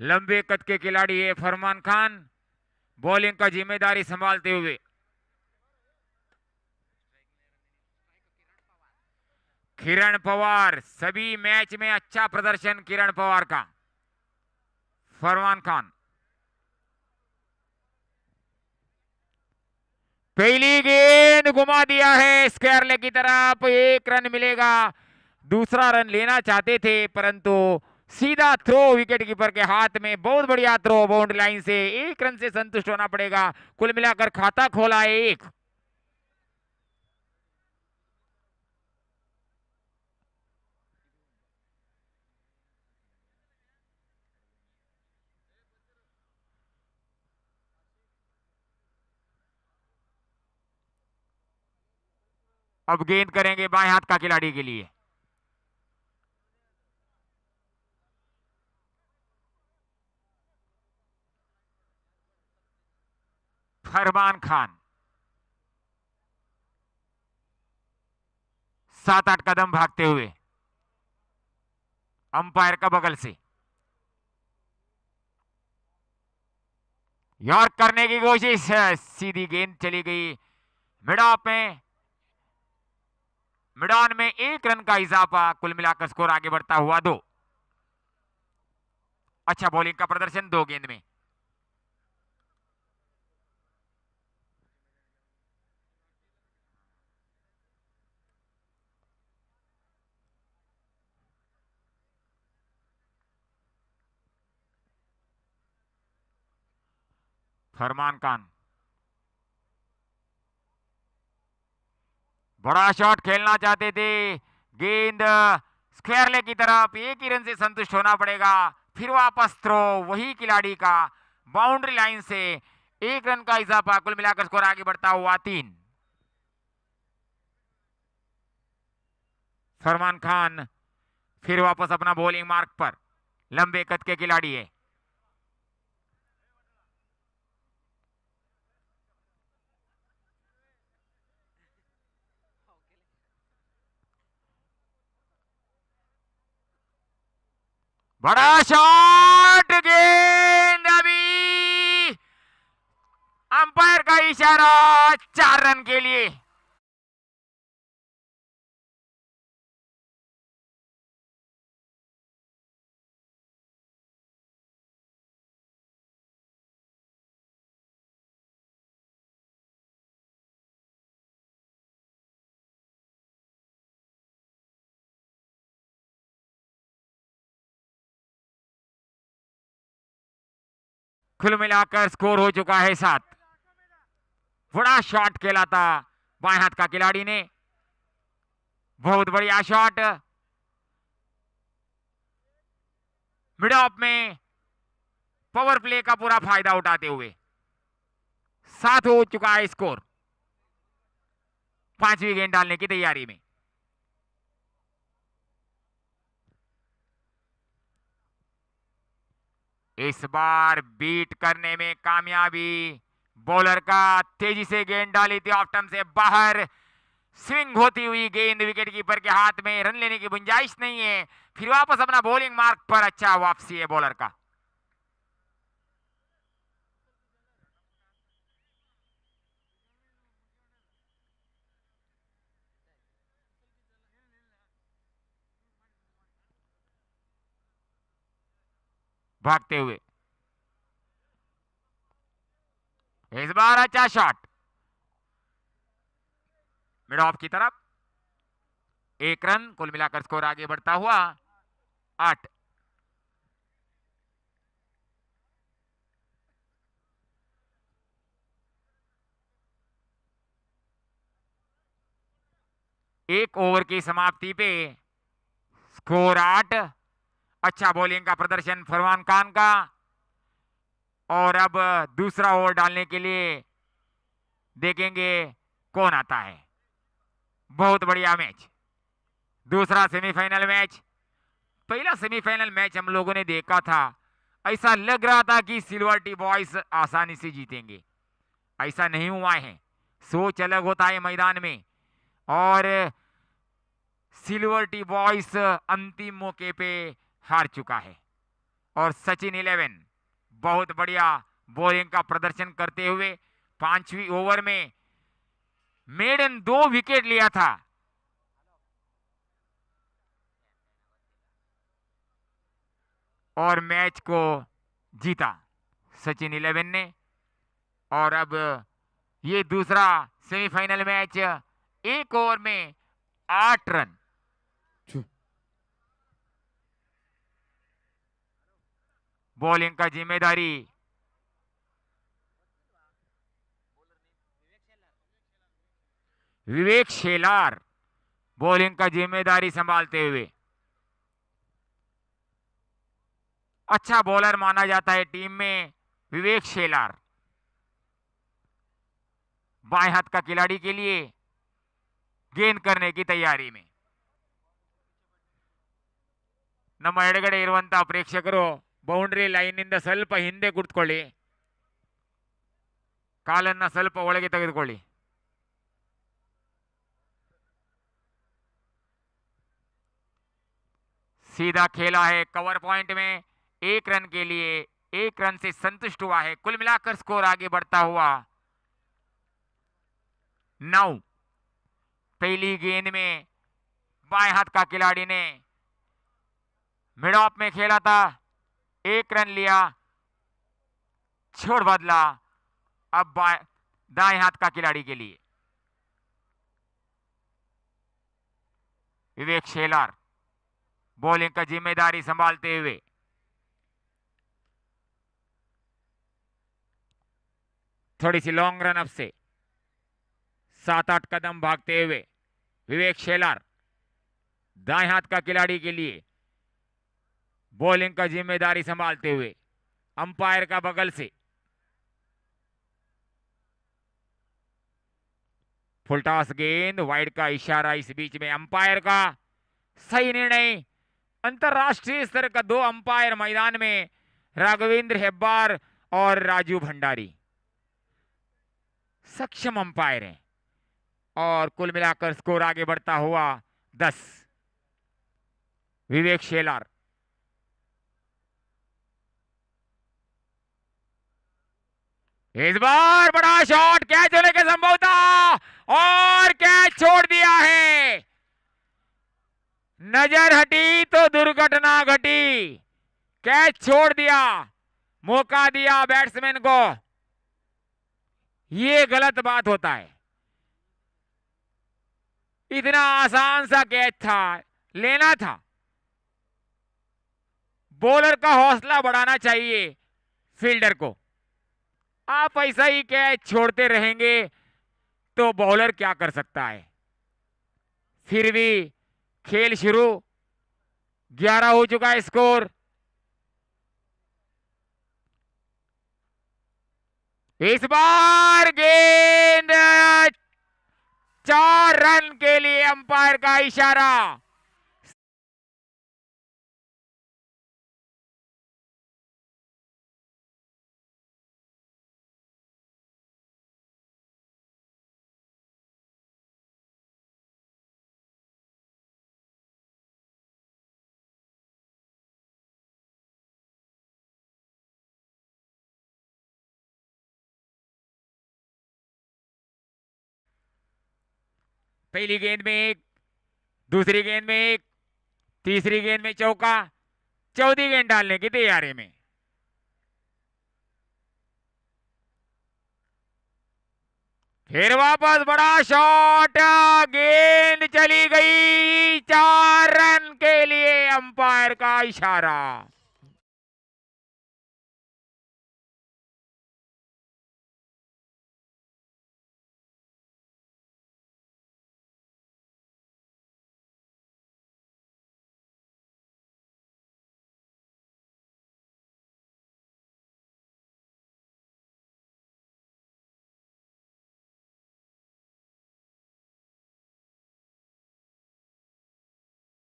लंबे कद के खिलाड़ी है फरमान खान, बॉलिंग का जिम्मेदारी संभालते हुए। किरण पवार, सभी मैच में अच्छा प्रदर्शन किरण पवार का। फरमान खान, पहली गेंद घुमा दिया है स्क्वायर की तरफ, एक रन मिलेगा। दूसरा रन लेना चाहते थे परंतु सीधा थ्रो विकेट कीपर के हाथ में, बहुत बढ़िया थ्रो बाउंड्री लाइन से, एक रन से संतुष्ट होना पड़ेगा। कुल मिलाकर खाता खोला है एक। अब गेंद करेंगे बाएं हाथ का खिलाड़ी के लिए। फरमान खान 7-8 कदम भागते हुए अंपायर का बगल से यॉर्क करने की कोशिश, सीधी गेंद चली गई मिड ऑफ में। मिड ऑन में एक रन का इजाफा, कुल मिलाकर स्कोर आगे बढ़ता हुआ 2। अच्छा बॉलिंग का प्रदर्शन 2 गेंद में। फरमान खान बड़ा शॉट खेलना चाहते थे, गेंद स्क्वायर लेग की तरफ, एक ही रन से संतुष्ट होना पड़ेगा। फिर वापस थ्रो वही खिलाड़ी का, बाउंड्री लाइन से एक रन का इजाफा, कुल मिलाकर स्कोर आगे बढ़ता हुआ 3। फरमान खान फिर वापस अपना बॉलिंग मार्क पर, लंबे कद के खिलाड़ी है। बड़ा शॉट, गेंद अभी अंपायर का इशारा, 4 रन के लिए। कुल मिलाकर स्कोर हो चुका है 7। बड़ा शॉट खेला था बाएं हाथ का खिलाड़ी ने, बहुत बढ़िया शॉट। मिड ऑफ में पावर प्ले का पूरा फायदा उठाते हुए 7 हो चुका है स्कोर, 5वीं गेंद डालने की तैयारी में। इस बार बीट करने में कामयाबी बॉलर का, तेजी से गेंद डाली थी ऑफ स्टंप से बाहर, स्विंग होती हुई गेंद विकेट कीपर के हाथ में, रन लेने की गुंजाइश नहीं है। फिर वापस अपना बॉलिंग मार्क पर, अच्छा वापसी है बॉलर का। भागते हुए इस बार अच्छा शॉट मिड ऑफ की तरफ, 1 रन, कुल मिलाकर स्कोर आगे बढ़ता हुआ 8। एक ओवर की समाप्ति पे स्कोर 8। अच्छा बॉलिंग का प्रदर्शन फरमान खान का, और अब दूसरा ओवर डालने के लिए देखेंगे कौन आता है। बहुत बढ़िया मैच, दूसरा सेमीफाइनल मैच। पहला सेमीफाइनल मैच हम लोगों ने देखा था, ऐसा लग रहा था कि सिल्वर टी बॉयज आसानी से जीतेंगे, ऐसा नहीं हुआ है। सोच अलग होता है मैदान में, और सिल्वर टी बॉयज अंतिम मौके पे हार चुका है। और सचिन 11 बहुत बढ़िया बॉलिंग का प्रदर्शन करते हुए 5वीं ओवर में मेडन 2 विकेट लिया था। और मैच को जीता सचिन 11 ने। और अब ये दूसरा सेमीफाइनल मैच, 1 ओवर में 8 रन। बॉलिंग का जिम्मेदारी विवेक शेलार बॉलिंग का जिम्मेदारी संभालते हुए। अच्छा बॉलर माना जाता है टीम में विवेक शेलार। बाएं हाथ का खिलाड़ी के लिए गेंद करने की तैयारी में। ನಮ್ಮ ಎಡಗಡೆ ಇರುವಂತಹ ಪ್ರೇಕ್ಷಕರು ಬೌಂಡ್ರಿ ಲೈನ್ ಇಂದ ಸ್ವಲ್ಪ ಹಿಂದೆ ಕುಳಿತುಕೊಳ್ಳಿ, ಕಾಲನ್ನ ಸ್ವಲ್ಪ ಒಳಗೆ ತೆಗೆದುಕೊಳ್ಳಿ। सीधा खेला है कवर पॉइंट में, 1 रन के लिए 1 रन से संतुष्ट हुआ है। कुल मिलाकर स्कोर आगे बढ़ता हुआ 9। पहली गेंद में बाएं हाथ का खिलाड़ी ने मिड ऑफ में खेला था, 1 रन लिया, छोड़ बदला। अब दाएं हाथ का खिलाड़ी के लिए विवेक शेलार बॉलिंग का जिम्मेदारी संभालते हुए। थोड़ी सी लॉन्ग रन अप से 7-8 कदम भागते हुए विवेक शेलार दाएं हाथ का खिलाड़ी के लिए बॉलिंग का जिम्मेदारी संभालते हुए। अंपायर का बगल से फुल टॉस गेंद, वाइड का इशारा। इस बीच में अंपायर का सही निर्णय। अंतरराष्ट्रीय स्तर का 2 अंपायर मैदान में, राघवेंद्र हेब्बार और राजू भंडारी सक्षम अंपायर हैं। और कुल मिलाकर स्कोर आगे बढ़ता हुआ 10। विवेक शेलार इस बार बड़ा शॉट, कैच होने की संभावना, और कैच छोड़ दिया है। नजर हटी तो दुर्घटना घटी, कैच छोड़ दिया, मौका दिया बैट्समैन को। यह गलत बात होता है। इतना आसान सा कैच था, लेना था। बॉलर का हौसला बढ़ाना चाहिए फील्डर को। आप ऐसा ही कैच छोड़ते रहेंगे तो बॉलर क्या कर सकता है। फिर भी खेल शुरू, 11 हो चुका है स्कोर। इस बार गेंद 4 रन के लिए अंपायर का इशारा। पहली गेंद में 1, दूसरी गेंद में 1, तीसरी गेंद में चौका, चौथी गेंद डालने की तैयारी में। फिर वापस बड़ा शॉट, गेंद चली गई, 4 रन के लिए अंपायर का इशारा।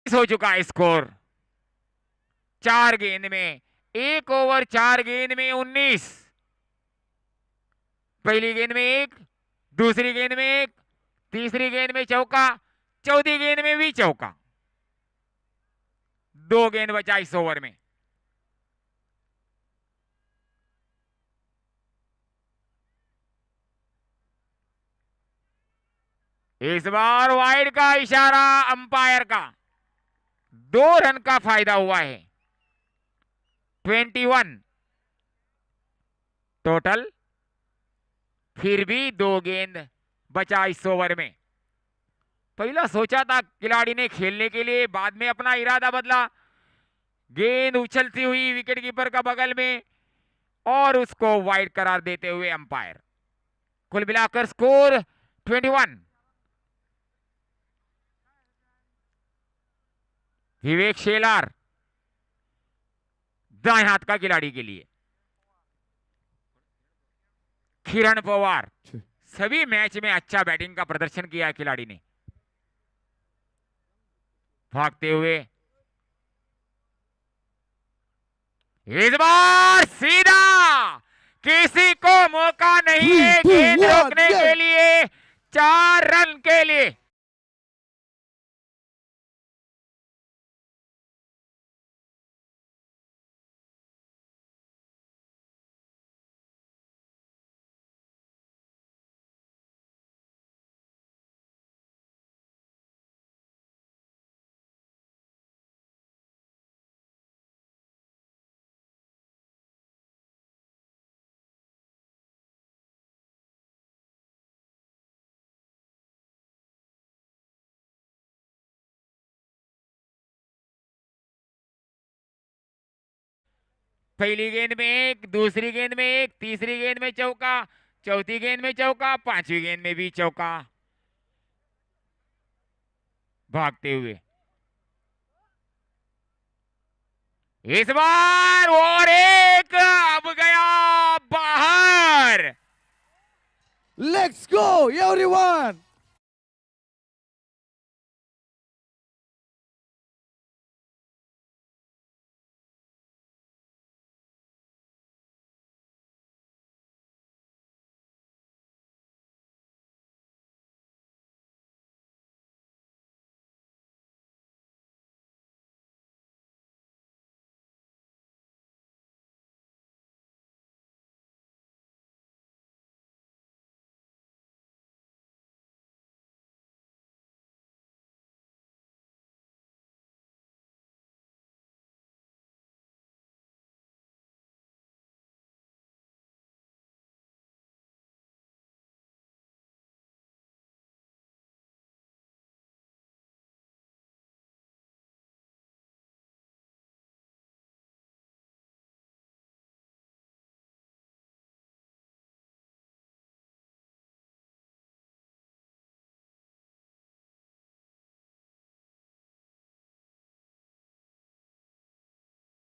हो चुका है स्कोर। 4 गेंद में 1 ओवर, 4 गेंद में 19। पहली गेंद में 1, दूसरी गेंद में 1, तीसरी गेंद में चौका, चौथी गेंद में भी चौका। 2 गेंद बचा इस ओवर में। इस बार वाइड का इशारा अंपायर का, 2 रन का फायदा हुआ है। 21 टोटल, फिर भी 2 गेंद बचा इस ओवर में। पहला सोचा था खिलाड़ी ने खेलने के लिए, बाद में अपना इरादा बदला, गेंद उछलती हुई विकेट कीपर का बगल में और उसको वाइड करार देते हुए अंपायर। कुल मिलाकर स्कोर 21। विवेक शेलार दाएं हाथ का खिलाड़ी के लिए, किरण पवार, सभी मैच में अच्छा बैटिंग का प्रदर्शन किया खिलाड़ी ने। भागते हुए इस बार सीधा, किसी को मौका नहीं है गेंद रोकने के लिए, 4 रन के लिए। पहली गेंद में 1, दूसरी गेंद में 1, तीसरी गेंद में चौका, चौथी गेंद में चौका, पांचवी गेंद में भी चौका। भागते हुए इस बार और एक, अब गया बाहर। Let's go everyone.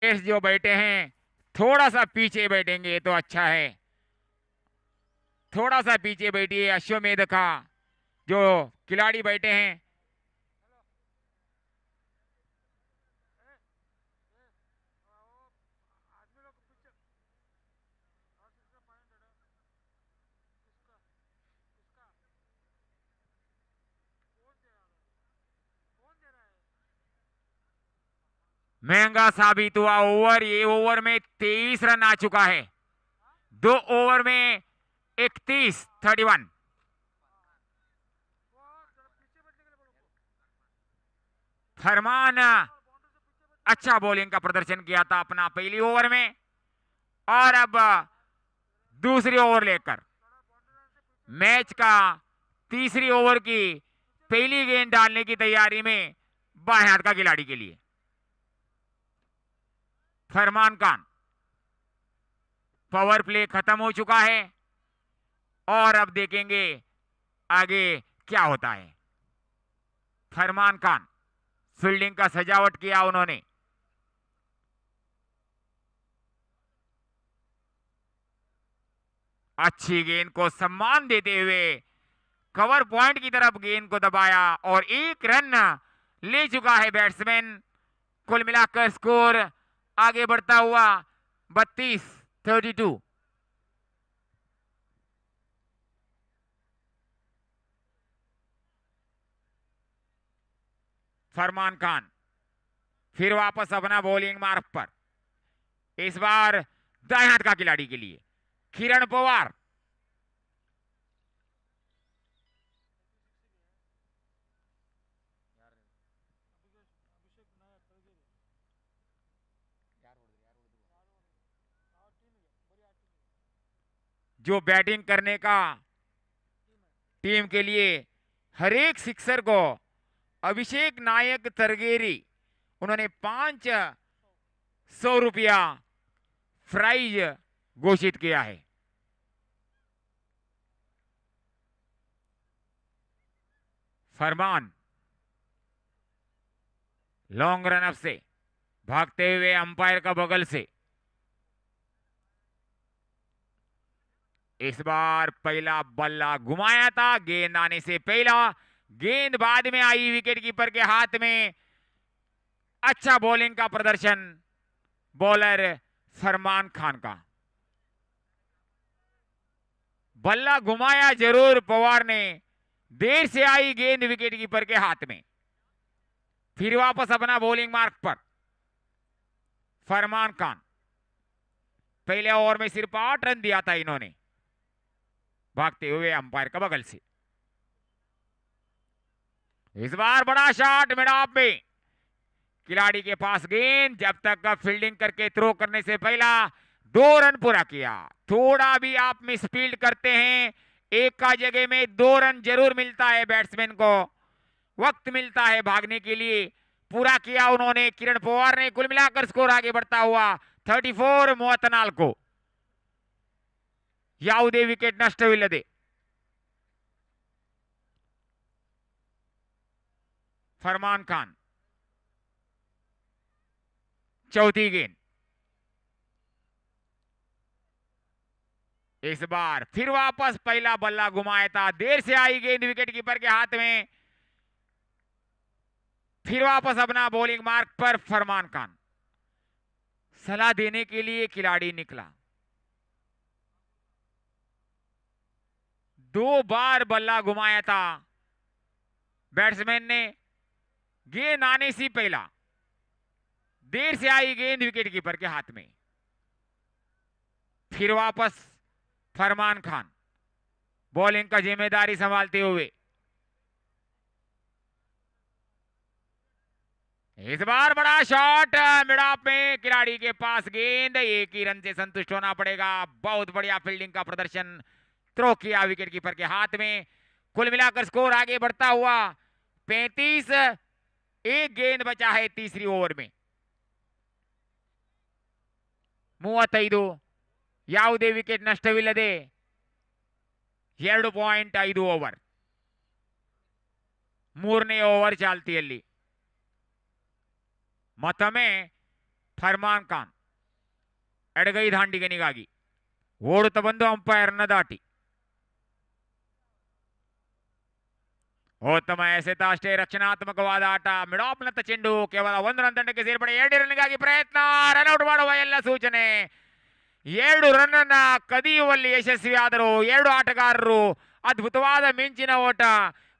जो बैठे हैं थोड़ा सा पीछे बैठेंगे तो अच्छा है। थोड़ा सा पीछे बैठिए। अश्वमेध का जो खिलाड़ी बैठे हैं, महंगा साबित हुआ ओवर। ये ओवर में 23 रन आ चुका है, 2 ओवर में 31। फरमान अच्छा बॉलिंग का प्रदर्शन किया था अपना पहली ओवर में, और अब दूसरी ओवर लेकर मैच का तीसरी ओवर की पहली गेंद डालने की तैयारी में बाएं हाथ का खिलाड़ी के लिए फरमान खान। पावर प्ले खत्म हो चुका है और अब देखेंगे आगे क्या होता है। फरमान खान फील्डिंग का सजावट किया उन्होंने। अच्छी गेंद को सम्मान देते हुए कवर पॉइंट की तरफ गेंद को दबाया और 1 रन ले चुका है बैट्समैन। कुल मिलाकर स्कोर आगे बढ़ता हुआ 32-32। फरमान खान फिर वापस अपना बॉलिंग मार्ग पर, इस बार दाएं हाथ का खिलाड़ी के लिए किरण पवार। जो बैटिंग करने का टीम के लिए हर एक सिक्सर को अभिषेक नायक तरगेरी उन्होंने 500 रुपया प्राइज घोषित किया है। फरमान लॉन्ग रन अप से भागते हुए अंपायर का बगल से इस बार पहला बल्ला घुमाया था, गेंद आने से पहला, गेंद बाद में आई विकेट कीपर के हाथ में। अच्छा बॉलिंग का प्रदर्शन बॉलर फरमान खान का। बल्ला घुमाया जरूर पवार ने, देर से आई गेंद विकेट कीपर के हाथ में। फिर वापस अपना बॉलिंग मार्क पर फरमान खान। पहले ओवर में सिर्फ 8 रन दिया था इन्होंने भागते हुए अंपायर का बगल से। इस बार बड़ा शॉट मिड ऑफ में, खिलाड़ी के पास गेंद, जब तक फील्डिंग करके थ्रो करने से पहला 2 रन पूरा किया। थोड़ा भी आप मिसफील्ड करते हैं, एक का जगह में 2 रन जरूर मिलता है, बैट्समैन को वक्त मिलता है भागने के लिए। पूरा किया उन्होंने किरण पवार ने, कुल मिलाकर स्कोर आगे बढ़ता हुआ 34-34 ಯಾವುದೇ ವಿಕೆಟ್ ನಷ್ಟವಿಲ್ಲದೆ फरमान खान चौथी गेंद। इस बार फिर वापस पहला बल्ला घुमाया था, देर से आई गेंद विकेट कीपर के हाथ में। फिर वापस अपना बॉलिंग मार्क पर फरमान खान। सलाह देने के लिए खिलाड़ी निकला। 2 बार बल्ला घुमाया था बैट्समैन ने, गेंद आने से पहला, देर से आई गेंद विकेट कीपर के हाथ में। फिर वापस फरमान खान बॉलिंग का जिम्मेदारी संभालते हुए। इस बार बड़ा शॉट मिड ऑफ में, खिलाड़ी के पास गेंद, एक ही रन से संतुष्ट होना पड़ेगा। बहुत बढ़िया फील्डिंग का प्रदर्शन, थ्रो किया विकेट कीपर के हाथ में। कुल मिलाकर स्कोर आगे बढ़ता हुआ 35। एक गेंद बचा है तीसरी ओवर में। 35, ಯಾವುದೇ ವಿಕೆಟ್ ನಷ್ಟವಿಲ್ಲದೆ 2.5 ಓವರ್, 3ನೇ ಓವರ್ ಚಾಲ್ತಿಯಲ್ಲಿ ಮತ್ತೊಮ್ಮೆ ಫರ್ಮಾನ್ ಖಾನ್ ಎಡಗೈ ದಾಂಡಿಗನಿಗಾಗಿ ಓಡುತ್ತಾ ಬಂದು ಅಂಪೈರ್ನ ದಾಟಿ ಉತ್ತಮ ಎಸೆತ, ಅಷ್ಟೇ ರಕ್ಷಣಾತ್ಮಕವಾದ ಆಟ. ಮಿಡ್ ಆಫ್ ನತ್ತ ಚೆಂಡು ಕೇವಲ 1 ರನ್ ತಂಡಕ್ಕೆ ಸೇರ್ಪಡೆ. 2 ರನ್ಗಾಗಿ ಪ್ರಯತ್ನ, ರನ್ಔಟ್ ಮಾಡುವ ಎಲ್ಲ ಸೂಚನೆ. 2 ರನ್ ಅನ್ನ ಕದಿಯುವಲ್ಲಿ ಯಶಸ್ವಿಯಾದರು 2 ಆಟಗಾರರು. ಅದ್ಭುತವಾದ ಮಿಂಚಿನ ಓಟ.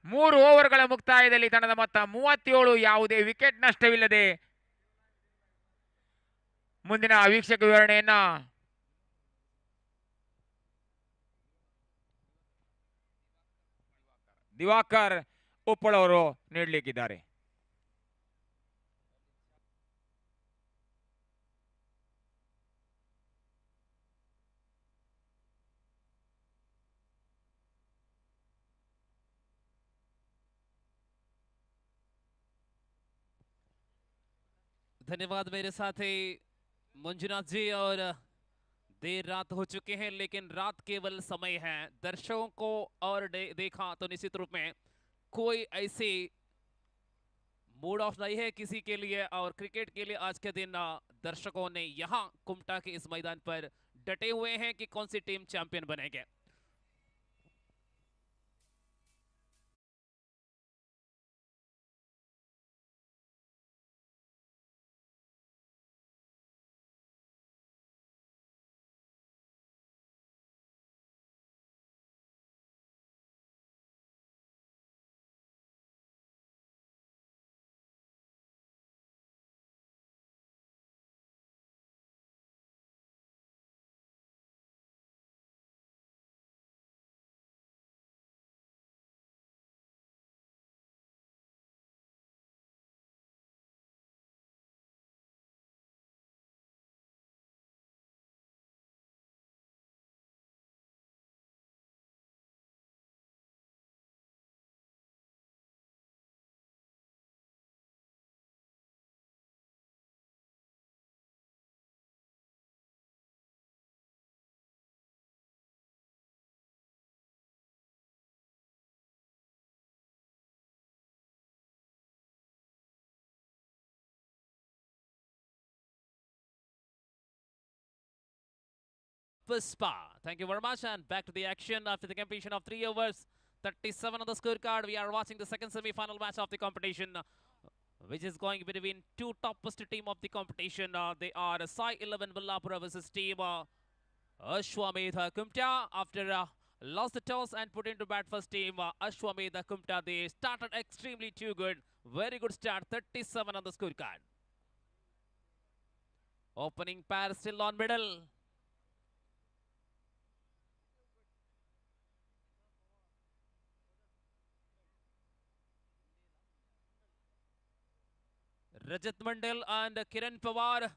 3 ಓವರ್ಗಳ ಮುಕ್ತಾಯದಲ್ಲಿ ತಂಡದ ಮೊತ್ತ 37, ಯಾವುದೇ ವಿಕೆಟ್ ನಷ್ಟವಿಲ್ಲದೆ. ಮುಂದಿನ ವೀಕ್ಷಕ ವಿವರಣೆಯನ್ನ ದಿವಾಕರ್ ಉಪ್ಪಳ್ ಅವರು ನೀಡಲಿಕ್ಕಿದ್ದಾರೆ. धन्यवाद मेरे साथी मंजुनाथ जी। और देर रात हो चुके हैं, लेकिन रात केवल समय है। दर्शकों को और देखा तो निश्चित रूप में कोई ऐसी मूड ऑफ नहीं है किसी के लिए। और क्रिकेट के लिए आज के दिन दर्शकों ने यहाँ कुमटा के इस मैदान पर डटे हुए हैं कि कौन सी टीम चैंपियन बनेगी। Puspa. Thank you very much. And back to the action after the completion of 3 overs. 37 on the scorecard. We are watching the second semi-final match of the competition, which is going between two topmost team of the competition. They are Sai 11 Ballapura versus team Ashwamedha Kumta. After lost the toss and put into bat first team Ashwamedha Kumta. They started extremely too good. Very good start. 37 on the scorecard. Opening pair still on middle. Rajat Mandal and Kiran Pawar.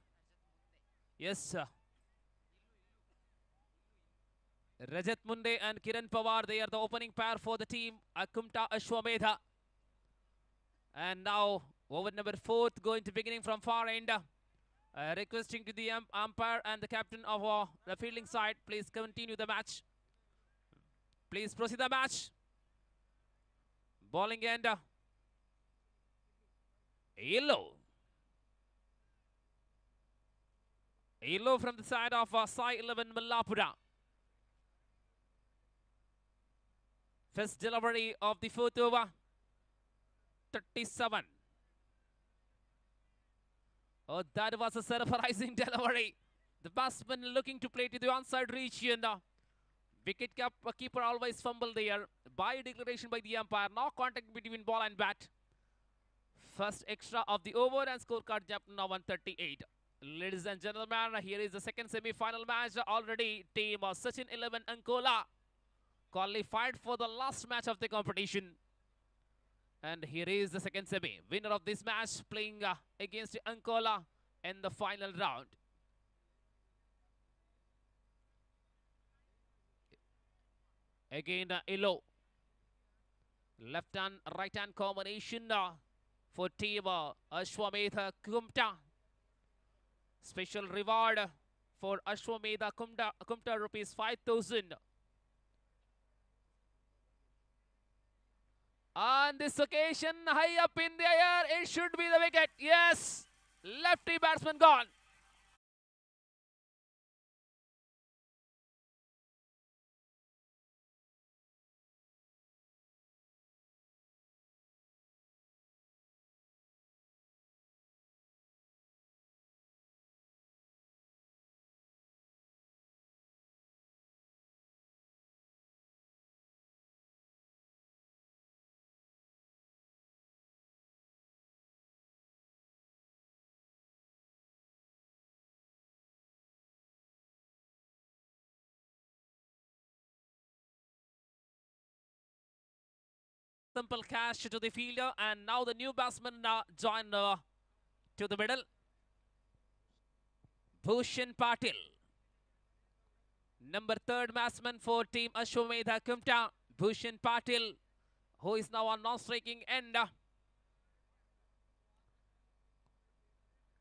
Yes. Rajat Munde and Kiran Pawar, they are the opening pair for the team Kumta Ashwamedha. And now over number 4th going to beginning from far end. Requesting to the umpire and the captain of the fielding side, please continue the match. Please proceed the match. Bowling end. Yellow. Yellow from the side of Sai 11 Mallapura. First delivery of the 4th over. 37. Oh, that was a surprising delivery. The batsman looking to play to the onside region. Wicket keeper always fumble there. By declaration by the umpire. No contact between ball and bat. First extra of the over and scorecard jumped now 138. Ladies and gentlemen, here is the second semi-final match. Already team Sachin 11 Ankola qualified for the last match of the competition. And here is the second semi. Winner of this match playing against Ankola in the final round. Again, Ilo. Left hand, right hand combination for team Ashwamedha Kumta. Special reward for Ashwamedha Kumta rupees 5,000. On this occasion, high up in the air, it should be the wicket. Yes, lefty batsman gone. Simple catch to the fielder, and now the new batsman join to the middle. Bhushan Patil, number 3rd batsman for team Ashwamedha Kumta. Bhushan Patil, who is now on non-striking end.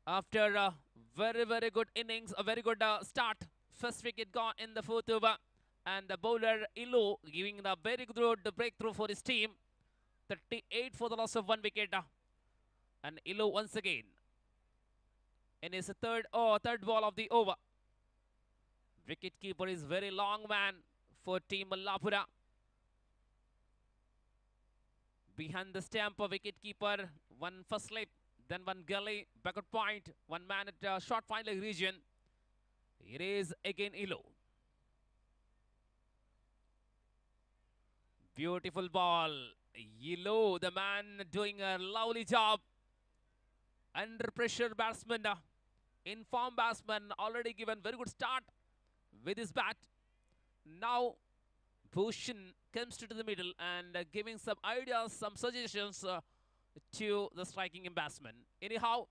After a very good innings, a very good start. First wicket gone in the 4th over. And the bowler Ilu giving the very good breakthrough for his team. 38 for the loss of 1 wicket. And Ilu once again in his third ball of the over. Wicket keeper is very long man for team Mallapura. Behind the stamp of wicket keeper, one first slip, then one gully, backward point, one man at short final region. It is again Ilu. Beautiful ball. Ilu, the man doing a lovely job. Under pressure batsman, informed batsman, already given very good start with his bat. Now Bhushan comes to the middle and giving some ideas, some suggestions to the striking batsman. Anyhow,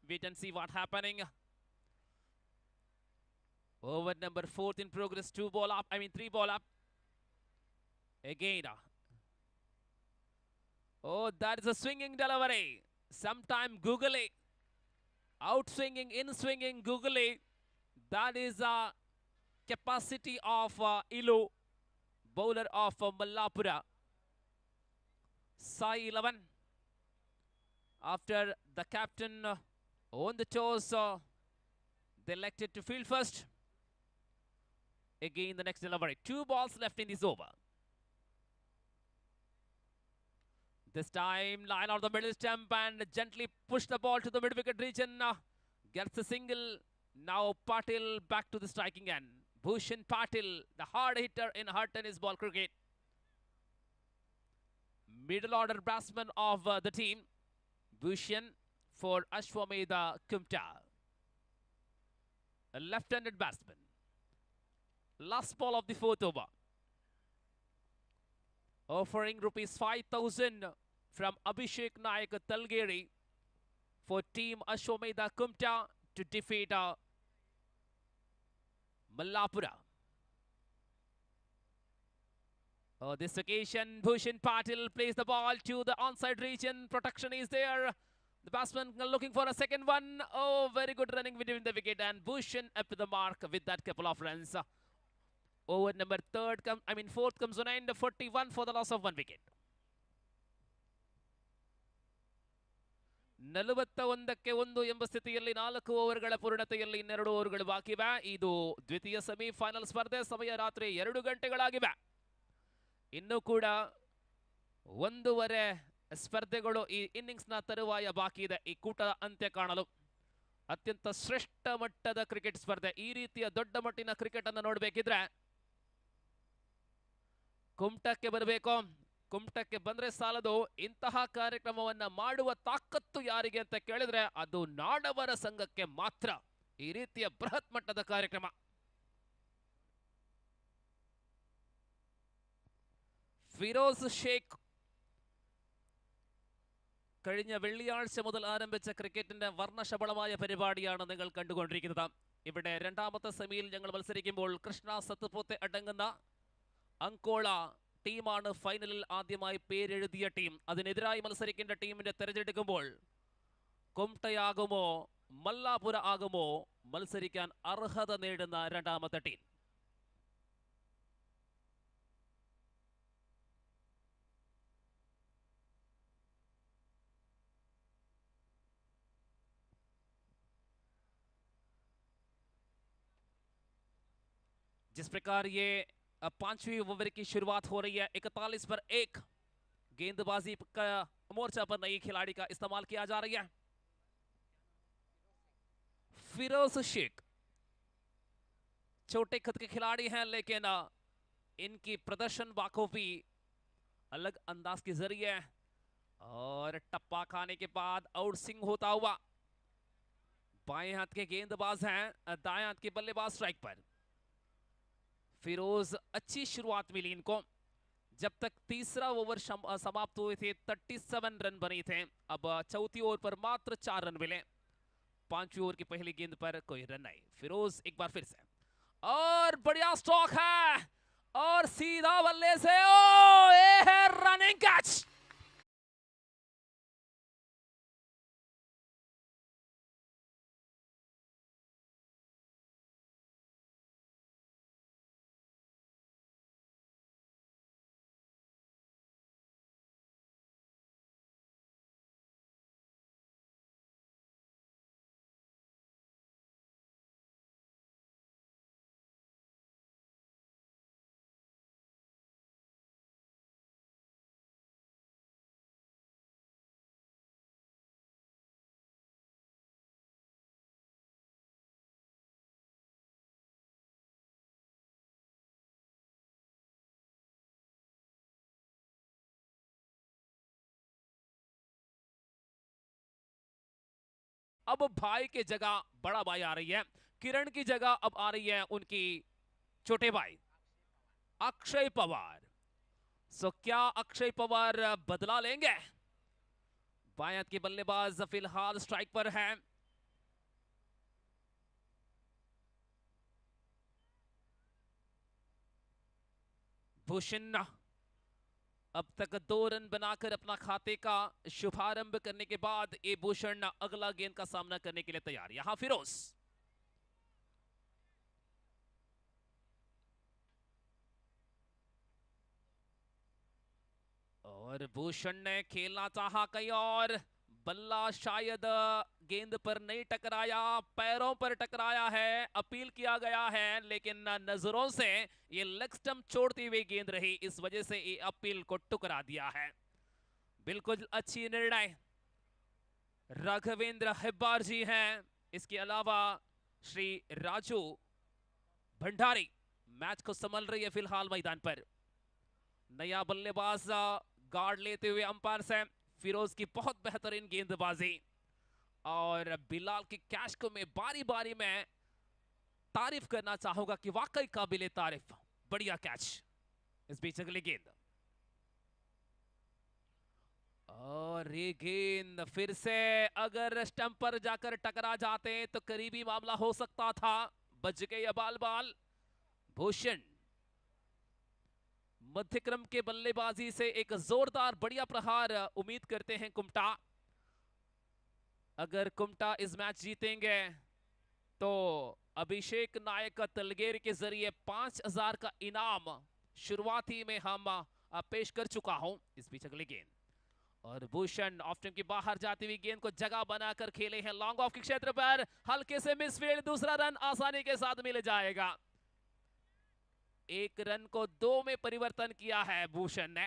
wait and see what happening. Over number 4th in progress, 3 ball up. Again. Oh, that is a swinging delivery. Sometime googly. Out swinging, in swinging, googly. That is a capacity of Ilu, bowler of Mallapura. Sai 11. After the captain on the toes, they elected to field first. again the next delivery. 2 balls left in this over. This time, line out the middle stump and gently push the ball to the mid-wicket region. Gets a single. Now Patil back to the striking end. Bhushan Patil, the hard hitter in hard tennis ball cricket. Middle order batsman of the team. Bhushan for Ashwamedha Kumta. A left-handed batsman. Last ball of the 4th over. Offering rupees 5,000 from Abhishek Nayak Talgeri for team Ashwamedha Kumta to defeat Mallapura. On this occasion, Bhushan Patil plays the ball to the onside region. Protection is there. The batsman looking for a second one. Oh, very good running between the wicket, and Bhushan up to the mark with that couple of runs. Over number 4th comes on end, 41 for the loss of 1 wicket. 41 ಎಂಬ ಸ್ಥಿತಿಯಲ್ಲಿ 4 ಓವರ್ಗಳ ಪೂರ್ಣತೆಯಲ್ಲಿ 2 ಓವರ್ಗಳು ಬಾಕಿ ಇವೆ. ಇದು ದ್ವಿತೀಯ semifinal ಸ್ಪರ್ಧೆ. ಸಮಯ ರಾತ್ರಿ 2 ಗಂಟೆಗಳಾಗಿವೆ. ಇನ್ನೂ ಕೂಡ 1.5 ಸ್ಪರ್ಧೆಗಳು ಈ ಇನ್ನಿಂಗ್ಸ್ನ ತರುವಾಯ ಬಾಕಿ ಇದೆ. ಈ ಕೂಟದ ಅಂತ್ಯ ಕಾಣಲು ಅತ್ಯಂತ ಶ್ರೇಷ್ಠ ಮಟ್ಟದ ಕ್ರಿಕೆಟ್ ಸ್ಪರ್ಧೆ. ಈ ರೀತಿಯ ದೊಡ್ಡ ಮಟ್ಟಿನ ಕ್ರಿಕೆಟ್ ಅನ್ನು ನೋಡಬೇಕಿದ್ರೆ ಕುಮಟಕ್ಕೆ ಬರಬೇಕು. ಕುಮಟಕ್ಕೆ ಬಂದ್ರೆ ಸಾಲದು. ಇಂತಹ ಕಾರ್ಯಕ್ರಮವನ್ನ ಮಾಡುವ ತಾಕತ್ತು ಯಾರಿಗೆ ಅಂತ ಕೇಳಿದ್ರೆ ಅದು ನಾಡವರ ಸಂಘಕ್ಕೆ ಮಾತ್ರ. ಈ ರೀತಿಯ ಬೃಹತ್ ಮಟ್ಟದ ಕಾರ್ಯಕ್ರಮ. ഫിറോസ് ഷേഖ് കഴിഞ്ഞ വെള്ളിയാഴ്ച മുതൽ ആരംഭിച്ച ക്രിക്കറ്റിന്റെ വർണ്ണശബളമായ പരിപാടിയാണ് നിങ്ങൾ കണ്ടുകൊണ്ടിരിക്കുന്നത്. ഇവിടെ രണ്ടാമത്തെ സെമിയിൽ ഞങ്ങൾ മത്സരിക്കുമ്പോൾ കൃഷ്ണ സത്പുത്തെ അടങ്ങുന്ന അങ്കോള ടീമാണ് ഫൈനലിൽ ആദ്യമായി പേരെഴുതിയ ടീം. അതിനെതിരായി മത്സരിക്കേണ്ട ടീമിന്റെ തെരഞ്ഞെടുക്കുമ്പോൾ കുംട്ടയാകുമോ മല്ലാപുര ആകുമോ മത്സരിക്കാൻ അർഹത നേടുന്ന രണ്ടാമത്തെ ടീം? जिस प्रकार ये 5वीं ओवर की शुरुआत हो रही है, 41 पर 1 गेंदबाजी का मोर्चा पर नई खिलाड़ी का इस्तेमाल किया जा रही है. फिरोज शेख छोटे खत के खिलाड़ी हैं, लेकिन इनकी प्रदर्शन बाखूबी अलग अंदाज के जरिए और टप्पा खाने के बाद आउट स्विंग होता हुआ. बाएं हाथ के गेंदबाज हैं, दाएं हाथ के बल्लेबाज स्ट्राइक पर. फिरोज अच्छी शुरुआत मिली इनको. जब तक तीसरा ओवर समाप्त हुए थे 37 रन बने थे. अब चौथी ओवर पर मात्र 4 रन मिले. 5वीं ओवर की पहली गेंद पर कोई रन नहीं. फिरोज एक बार फिर से, और बढ़िया स्ट्रोक है और सीधा बल्ले से ये है रनिंग कैच. अब भाई के जगह बड़ा भाई आ रही है. किरण की जगह अब आ रही है उनकी छोटे भाई अक्षय पवार. सो क्या अक्षय पवार बदला लेंगे? बाएं हाथ के बल्लेबाज फिलहाल स्ट्राइक पर है. भूषण अब तक 2 रन बनाकर अपना खाते का शुभारंभ करने के बाद ये भूषण अगला गेंद का सामना करने के लिए तैयार. यहां फिरोज, और भूषण ने खेलना चाहा कहीं और, बल्ला शायद गेंद पर नहीं टकराया, पैरों पर टकराया है, अपील किया गया है, लेकिन नजरों से ये लेग स्टंप छोड़ती हुई गेंद रही, इस वजह से ये अपील को टुकरा दिया है। बिल्कुल अच्छी निर्णय राघवेंद्र हेब्बार जी हैं, इसके अलावा श्री राजू भंडारी मैच को संभाल रही है फिलहाल मैदान पर। नया बल्लेबाज गार्ड लेते हुए अंपायर से फिरोज की बहुत बेहतरीन गेंदबाजी, और बिलाल की कैच को मैं बारी बारी में तारीफ करना चाहूंगा कि वाकई काबिले तारीफ, बढ़िया कैच। इस बीच अगली गेंद, और ये गेंद फिर से अगर स्टंप पर जाकर टकरा जाते तो करीबी मामला हो सकता था, बच गए ये बाल बाल। भूषण मध्यक्रम के बल्लेबाजी से एक जोरदार बढ़िया प्रहार उम्मीद करते हैं कुमटा। अगर कुमटा इस मैच जीतेंगे तो अभिषेक नायक तलगेर के जरिए 5000 का इनाम शुरुआती में हम पेश कर चुका हूं। इस बीच अगली गेंद, और भूषण ऑफ टीम की बाहर जाती हुई गेंद को जगह बनाकर खेले हैं लॉन्ग ऑफ के क्षेत्र पर, हल्के से मिसफील्ड, दूसरा रन आसानी के साथ मिल जाएगा। एक रन को 2 में परिवर्तन किया है भूषण ने,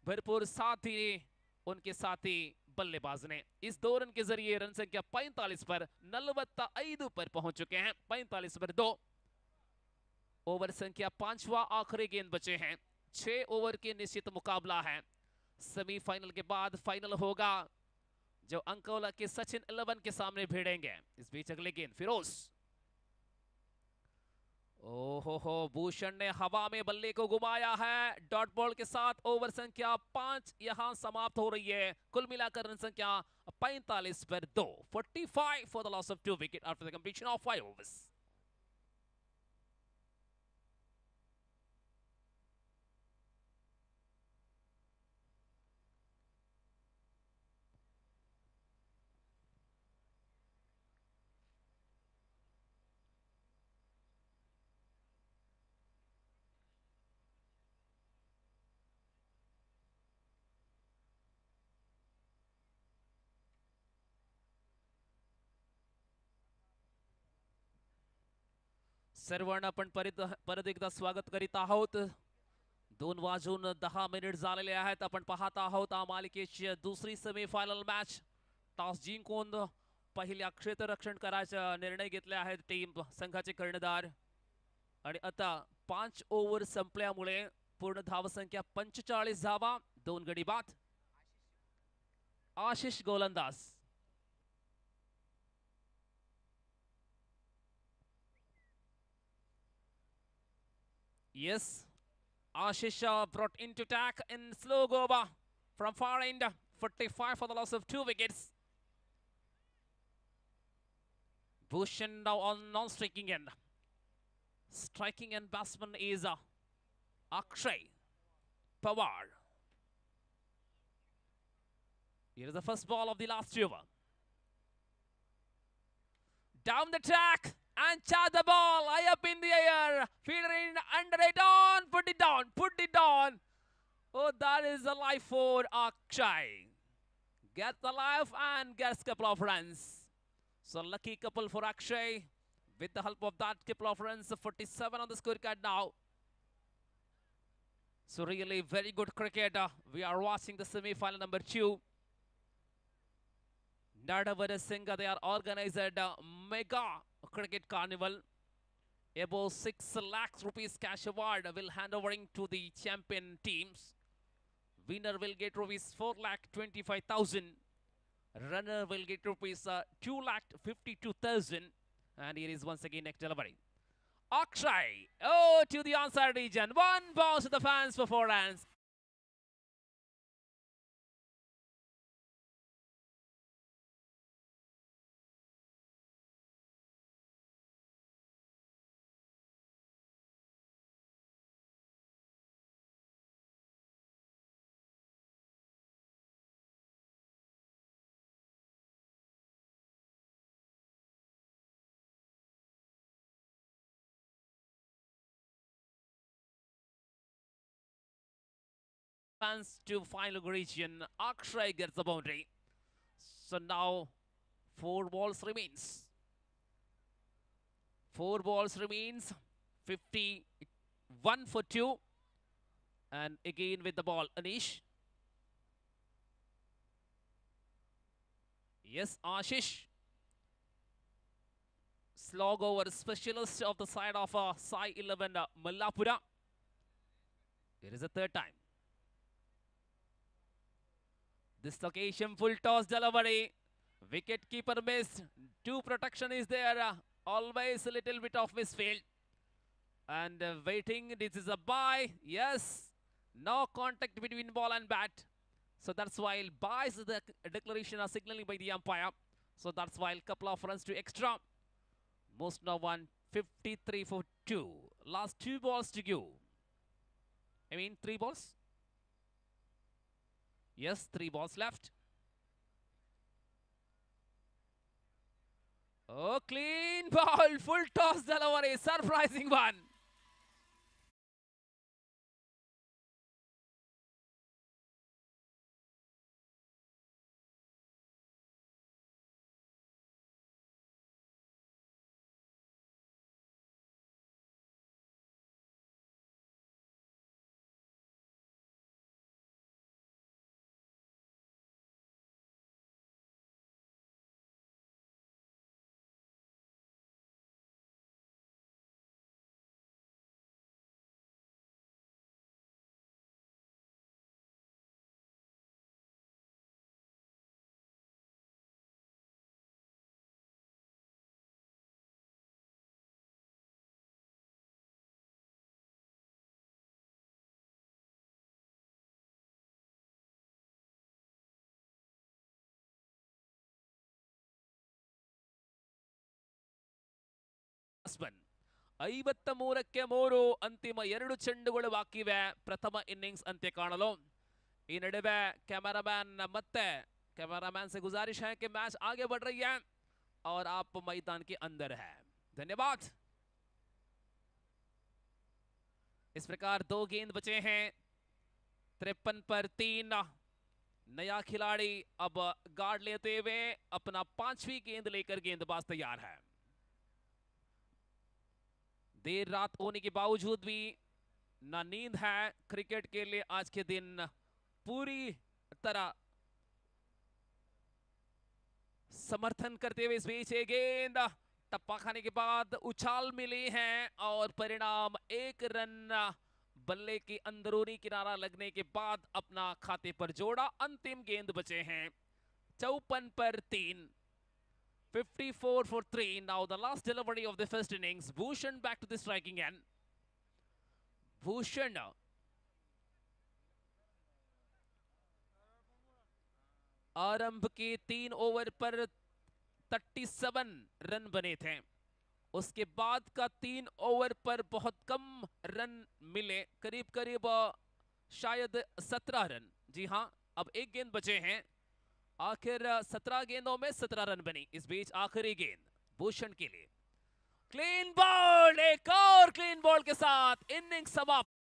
भरपूर साथी उनके साथी बल्लेबाज ने। इस 2 रन के जरिए रन संख्या 45 पर 45 पर पहुंच चुके हैं। 45 पर 2, ओवर संख्या 5वां आखिरी गेंद बचे हैं। 6 ओवर के निश्चित मुकाबला है। सेमीफाइनल के बाद फाइनल होगा, जो अंकोला के सचिन 11 के सामने भिड़ेंगे। इस बीच अगले गेंद, फिरोज, ओहो, भूषण ने हवा में बल्ले को घुमाया है डॉट बॉल के साथ। ओवर संख्या 5 यहां समाप्त हो रही है। कुल मिलाकर रन संख्या 45 पर 2, 45 for the loss of 2 wicket after the completion of 5 overs. सर्वांना आपण परत एकदा स्वागत करीत आहोत। 2 वाजून 10 मिनिट झालेले आहेत। आपण पाहत आहोत मालिकेची दुसरी सेमीफायनल मॅच। टॉस जिंकून पहिल्या क्षेत्ररक्षण करायचा निर्णय घेतले आहेत टीम संघाचे कर्णधार, आणि आता 5 ओव्हर संपल्यामुळे पूर्ण धावसंख्या 45 धावा, 2 गडी बाद। आशिष गोलंदाज, yes, Ashish brought into attack in slow go from far end, 45 for the loss of 2 wickets. Bhushan now on non-striking end. Striking end batsman is Akshay Pawar. Here is the first ball of the last over. Down the track and charge the ball, high up in the air, fielder in, under it on, put it down, put it down. Oh, that is a life for Akshay. Gets the life and gets a couple of runs. So lucky couple for Akshay. With the help of that couple of runs, 47 on the scorecard now. So really very good cricket. We are watching the semi-final number 2. Nadavara Singha, they are organized mega cricket carnival. About 6 lakhs rupees cash award will hand overing to the champion teams. Winner will get rupees 4,25,000. Runner will get rupees 2,52,000. And here is once again next delivery. Akshay, oh, to the onside region. 1 bounce to the fans for 4 runs. Fans to final region. Akshay gets the boundary. So now 4 balls remains. 4 balls remains. 51 for 2. And again with the ball, Anish. Yes, Ashish. Slog over specialist of the side of Sai 11 Mallapura. It is the third time. This location, full toss delivery. Wicket keeper missed. 2 protection is there. Always a little bit of misfield. And waiting. This is a bye. Yes. No contact between ball and bat. So that's why buys the declaration are signaling by the umpire. So that's why a couple of runs to extra. Most now one 53 for 2. Last 2 balls to go. I mean 3 balls. Yes, 3 balls left. Oh, clean ball. Full toss delivery. Surprising one. Batsman 53ಕ್ಕೆ 3 ಅಂತಿಮ 2 ಚೆಂಡುಗಳು ಬಾಕಿವೆ ಪ್ರಥಮ innings ಅಂತ್ಯ ಕಾಣಲು ಈ ನಡುವೆ cameraman ಮತ್ತೆ cameraman से गुजारिश है कि मैच आगे बढ़ रही है और आप मैदान के अंदर है धन्यवाद इस प्रकार 2 गेंद बचे हैं 53 पर 3 नया खिलाड़ी अब गार्ड लेते हुए अपना 5वीं गेंद लेकर गेंदबाज तैयार है देर रात होने के बावजूद भी ना नींद है क्रिकेट के लिए आज के दिन पूरी तरह समर्थन करते हुए इस बीच एक गेंद टप्पा खाने के बाद उछाल मिली है और परिणाम 1 रन बल्ले की अंदरूनी किनारा लगने के बाद अपना खाते पर जोड़ा अंतिम गेंद बचे हैं 54 पर 3 54 for 3. Now the last delivery of the first innings. Bhushan back to the striking end. Bhushan. आरंभ के 3 ओवर पर 37 रन बने थे उसके बाद का 3 ओवर पर बहुत कम रन मिले करीब करीब शायद 17 रन जी हां अब एक गेंद बचे हैं आखिर 17 गेंदों में 17 रन बनी इस बीच आखिरी गेंद भूषण के लिए क्लीन बॉल एक और क्लीन बॉल के साथ इनिंग समाप्त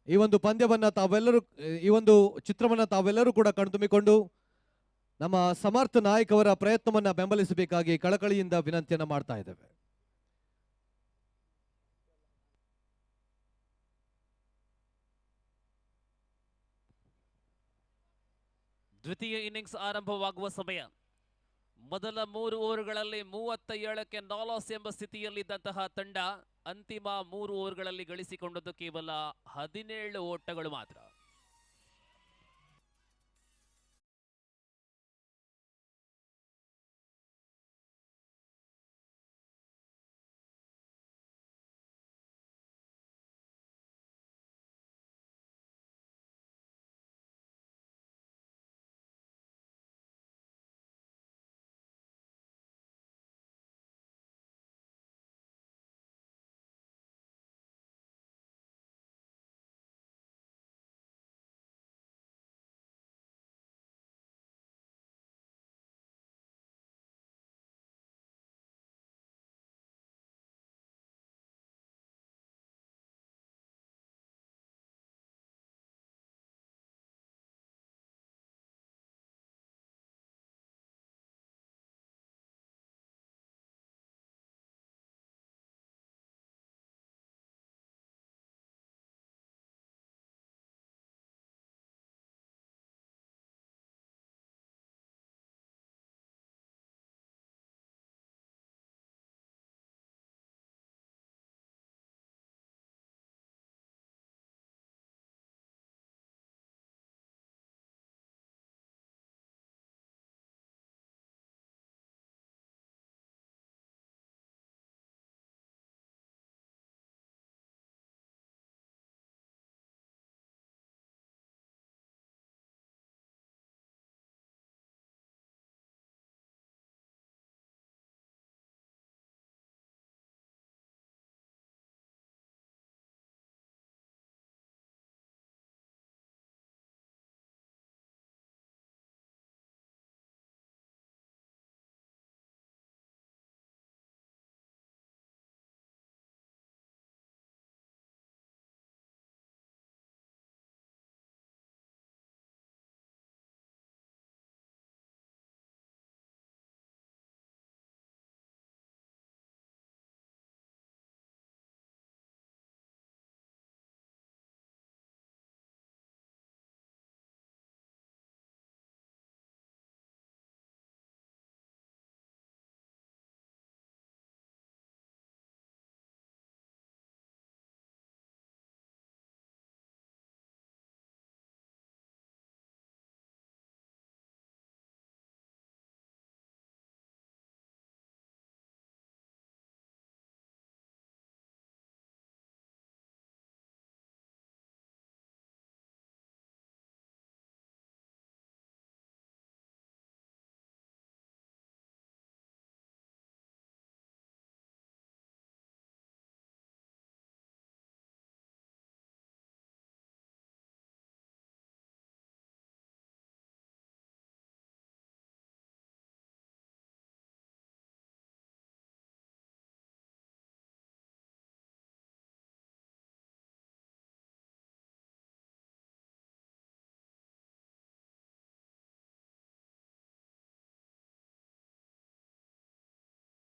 ಈ ಒಂದು ಪಂದ್ಯವನ್ನ ತಾವೆಲ್ಲರೂ ಈ ಒಂದು ಚಿತ್ರವನ್ನ ತಾವೆಲ್ಲರೂ ಕೂಡ ಕಣ್ತುಂಬಿಕೊಂಡು ನಮ್ಮ ಸಮರ್ಥ ನಾಯಕ್ ಅವರ ಪ್ರಯತ್ನವನ್ನ ಬೆಂಬಲಿಸಬೇಕಾಗಿ ಕಳಕಳಿಯಿಂದ ವಿನಂತಿಯನ್ನ ಮಾಡ್ತಾ ಇದ್ದೇವೆ. ದ್ವಿತೀಯ ಇನ್ನಿಂಗ್ಸ್ ಆರಂಭವಾಗುವ ಸಮಯ. ಮೊದಲ 3 ಓವರ್ಗಳಲ್ಲಿ 37ಕ್ಕೆ ನಾಲಾಸ್ ಎಂಬ ಸ್ಥಿತಿಯಲ್ಲಿದ್ದಂತಹ ತಂಡ ಅಂತಿಮ 3 ಓವರ್ಗಳಲ್ಲಿ ಗಳಿಸಿಕೊಂಡದ್ದು ಕೇವಲ 17 ಓಟಗಳು ಮಾತ್ರ.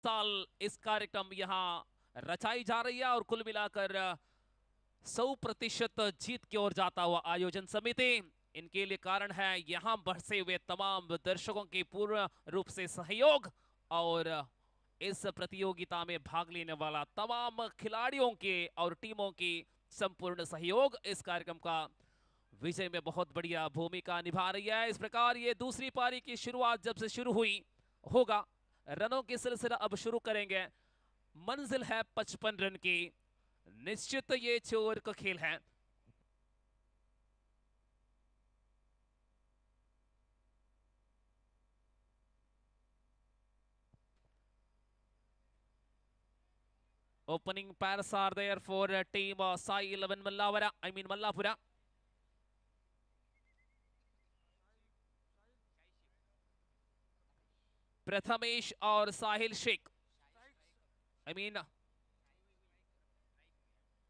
साल इस कार्यक्रम यहाँ रचाई जा रही है और कुल मिलाकर 100% जीत की ओर जाता हुआ आयोजन समिति। इनके लिए कारण है यहाँ बरसे हुए तमाम दर्शकों के पूर्ण रूप से सहयोग और इस प्रतियोगिता में भाग लेने वाला तमाम खिलाड़ियों के और टीमों की संपूर्ण सहयोग इस कार्यक्रम का विजय में बहुत बढ़िया भूमिका निभा रही है। इस प्रकार ये दूसरी पारी की शुरुआत जब से शुरू हुई होगा, रनों की सिलसिला अब शुरू करेंगे। मंजिल है 55 रन की, निश्चित ये चोर का खेल है। Opening pairs are there for team Sai 11 Mallapura. Prathamesh और साहिल शेख,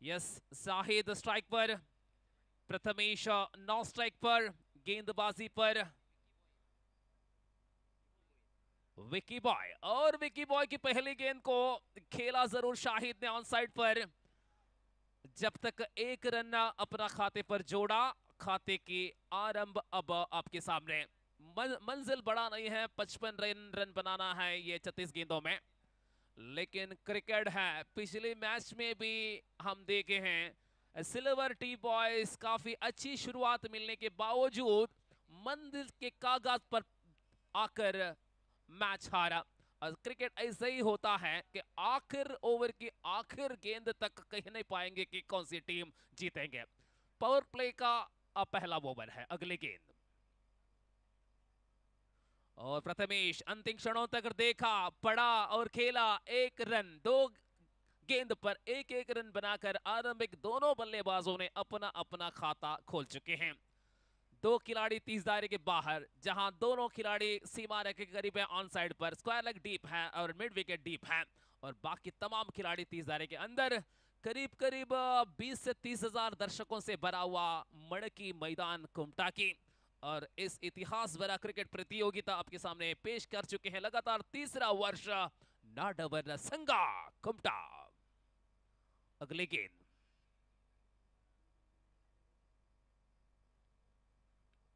यस, शाहिद स्ट्राइक पर, प्रथमेश नॉन स्ट्राइक पर, गेंदबाजी पर विकी बॉय, और विकी बॉय की पहली गेंद को खेला जरूर शाहिद ने ऑन साइड पर। जब तक एक रन अपना खाते पर जोड़ा, खाते की आरंभ अब आपके सामने। मंजिल बड़ा नहीं है, 55 रन बनाना है ये 36 गेंदों में, लेकिन क्रिकेट है। पिछले मैच में भी हम देखे हैं सिल्वर टी बॉयज काफी अच्छी शुरुआत मिलने के बावजूद मंजिल के कागज पर आकर मैच हारा। और क्रिकेट ऐसे ही होता है कि आखिर ओवर की आखिर गेंद तक कह नहीं पाएंगे कि कौन सी टीम जीतेंगे। पावर प्ले का पहला ओवर है, अगली गेंद, और प्रथमेश अंतिम क्षणों तक देखा, पड़ा और खेला। एक रन, 2 गेंद पर एक रन बनाकर आरंभिक दोनों बल्लेबाजों ने अपना अपना खाता खोल चुके हैं। 2 खिलाड़ी 30 दायरे के बाहर, जहां दोनों खिलाड़ी सीमा रेखा के करीब है ऑन साइड पर, स्क्वायर लेग डीप है और मिड विकेट डीप है, और बाकी तमाम खिलाड़ी 30 दायरे के अंदर। करीब करीब 20 से 30 हजार दर्शकों से भरा हुआ मड़की मैदान कुमटा की, और इस इतिहास भरा क्रिकेट प्रतियोगिता आपके सामने पेश कर चुके हैं लगातार तीसरा वर्ष नाडवर संगा कुमटा। अगली गेंद,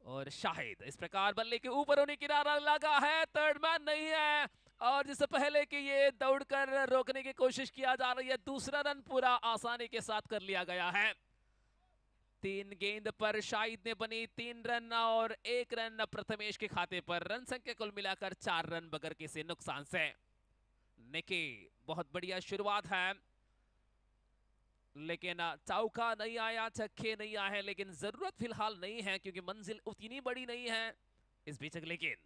और शाहिद इस प्रकार बल्ले के ऊपर होने किनारा लगा है, थर्ड मैन नहीं है, और जिससे पहले कि ये दौड़कर रोकने की कोशिश किया जा रही है, दूसरा रन पूरा आसानी के साथ कर लिया गया है। 3 गेंद पर शाहिद ने बनी 3 रन और 1 रन प्रथमेश के खाते पर। रन संख्या कुल मिलाकर 4 रन बगैर किसी नुकसान से। निकी बहुत बढ़िया शुरुआत है, लेकिन चौका नहीं आया, छक्के नहीं आए, लेकिन जरूरत फिलहाल नहीं है क्योंकि मंजिल उतनी बड़ी नहीं है। इस बीच अगली गेंद,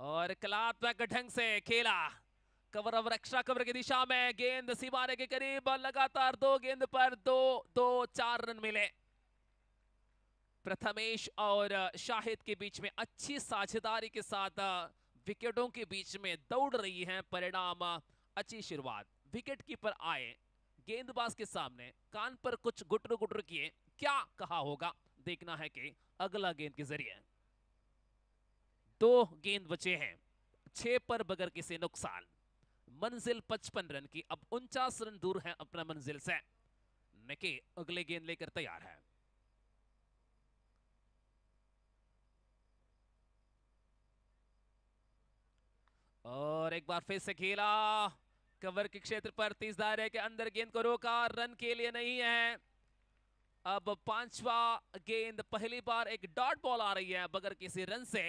और कलात्मक ढंग से खेला, कवर और एक्स्ट्रा कवर की दिशा में गेंद सीमारे के करीब, लगातार 2 गेंद पर 4 रन मिले। प्रथमेश और शाहिद के बीच में अच्छी साझेदारी के साथ विकेटों के बीच में दौड़ रही हैं। परिणाम अच्छी शुरुआत, विकेट कीपर आए, गेंदबाज के सामने कान पर कुछ गुटर गुटर किए, क्या कहा होगा देखना है कि अगला गेंद के जरिए। 2 गेंद बचे हैं, 6 पर बगैर किसी नुकसान। मंजिल 55 रन की, अब 49 रन दूर है अपना मंजिल से। निकी अगले गेंद लेकर तैयार है, और एक बार फिर से खेला, कवर के क्षेत्र पर 30 दायरे के अंदर गेंद को रोका, रन के लिए नहीं है। अब 5वां गेंद, पहली बार एक डॉट बॉल आ रही है बगैर किसी रन से।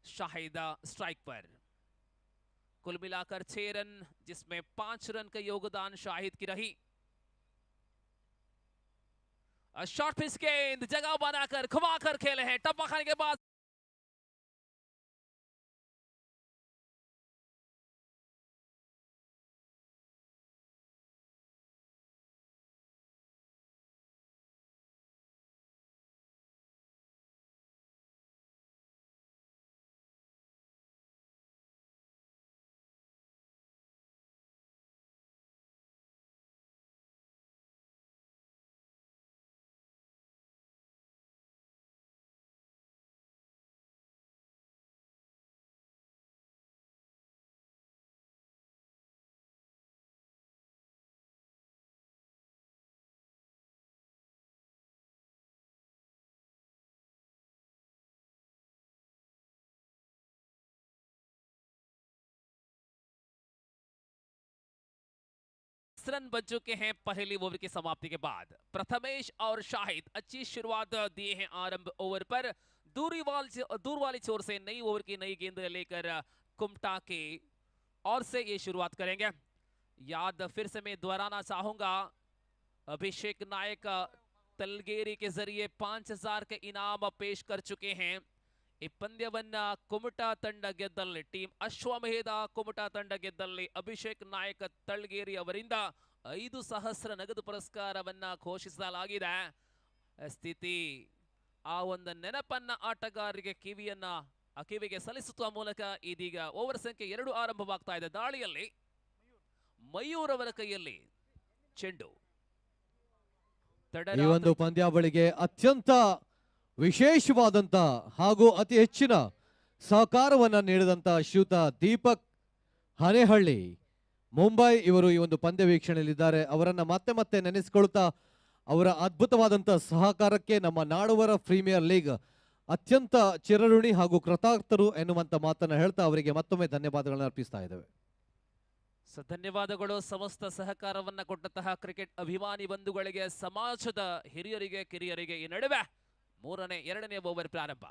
शाहिद स्ट्राइक पर, कुल मिलाकर 6 रन, जिसमें 5 रन का योगदान शाहिद की रही। शॉर्ट पिच गेंद, जगह बनाकर घुमाकर खेले हैं, टप्पा खाने के बाद रन बच चुके हैं पहली ओवर की समाप्ति के बाद। प्रथमेश और शाहिद अच्छी शुरुआत दिए हैं आरंभ ओवर पर। दूर वाली छोर से नई ओवर की नई गेंद लेकर कुमटा के और से ये शुरुआत करेंगे। याद फिर से मैं दोहराना चाहूंगा, अभिषेक नायक तलगेरी के जरिए 5000 के इनाम पेश कर चुके हैं। ಈ ಪಂದ್ಯವನ್ನ ಕುಮಟಾ ತಂಡ ಗೆದ್ದಲ್ಲಿ, ಟೀಮ್ ಅಶ್ವಮೇಧ ಕುಮಟಾ ತಂಡ ಗೆದ್ದಲ್ಲಿ ಅಭಿಷೇಕ್ ನಾಯಕ್ ತಳ್ಗೇರಿ ಅವರಿಂದ 5,000 ನಗದು ಪುರಸ್ಕಾರವನ್ನ ಘೋಷಿಸಲಾಗಿದೆ. ಸ್ಥಿತಿ ಆ ಒಂದು ನೆನಪನ್ನ ಆಟಗಾರರಿಗೆ ಕಿವಿಗೆ ಸಲ್ಲಿಸುವ ಮೂಲಕ ಇದೀಗ ಓವರ್ ಸಂಖ್ಯೆ 2 ಆರಂಭವಾಗ್ತಾ ಇದೆ. ದಾಳಿಯಲ್ಲಿ ಮಯೂರ್ ಅವರ ಕೈಯಲ್ಲಿ ಚೆಂಡು. ಈ ಒಂದು ಪಂದ್ಯಾವಳಿಗೆ ಅತ್ಯಂತ ವಿಶೇಷವಾದಂತ ಹಾಗೂ ಅತಿ ಹೆಚ್ಚಿನ ಸಹಕಾರವನ್ನ ನೀಡಿದಂತ ಶ್ರೀಯುತ ದೀಪಕ್ ಹನೇಹಳ್ಳಿ ಮುಂಬೈ ಇವರು ಈ ಒಂದು ಪಂದ್ಯ ವೀಕ್ಷಣೆಯಲ್ಲಿದ್ದಾರೆ. ಅವರನ್ನ ಮತ್ತೆ ಮತ್ತೆ ನೆನೆಸಿಕೊಳ್ತಾ ಅವರ ಅದ್ಭುತವಾದಂತ ಸಹಕಾರಕ್ಕೆ ನಮ್ಮ ನಾಡುವರ ಪ್ರೀಮಿಯರ್ ಲೀಗ್ ಅತ್ಯಂತ ಚಿರಋಣಿ ಹಾಗೂ ಕೃತಾರ್ಥರು ಎನ್ನುವಂತ ಮಾತನ್ನ ಹೇಳ್ತಾ ಅವರಿಗೆ ಮತ್ತೊಮ್ಮೆ ಧನ್ಯವಾದಗಳನ್ನು ಅರ್ಪಿಸ್ತಾ ಇದ್ದೇವೆ. ಧನ್ಯವಾದಗಳು ಸಮಸ್ತ ಸಹಕಾರವನ್ನ ಕೊಟ್ಟಂತಹ ಕ್ರಿಕೆಟ್ ಅಭಿಮಾನಿ ಬಂಧುಗಳಿಗೆ, ಸಮಾಜದ ಹಿರಿಯರಿಗೆ ಕಿರಿಯರಿಗೆ. ಈ ನಡುವೆ ಎರಡನೇ ಓವರ್ ಪ್ರಾರಂಭ.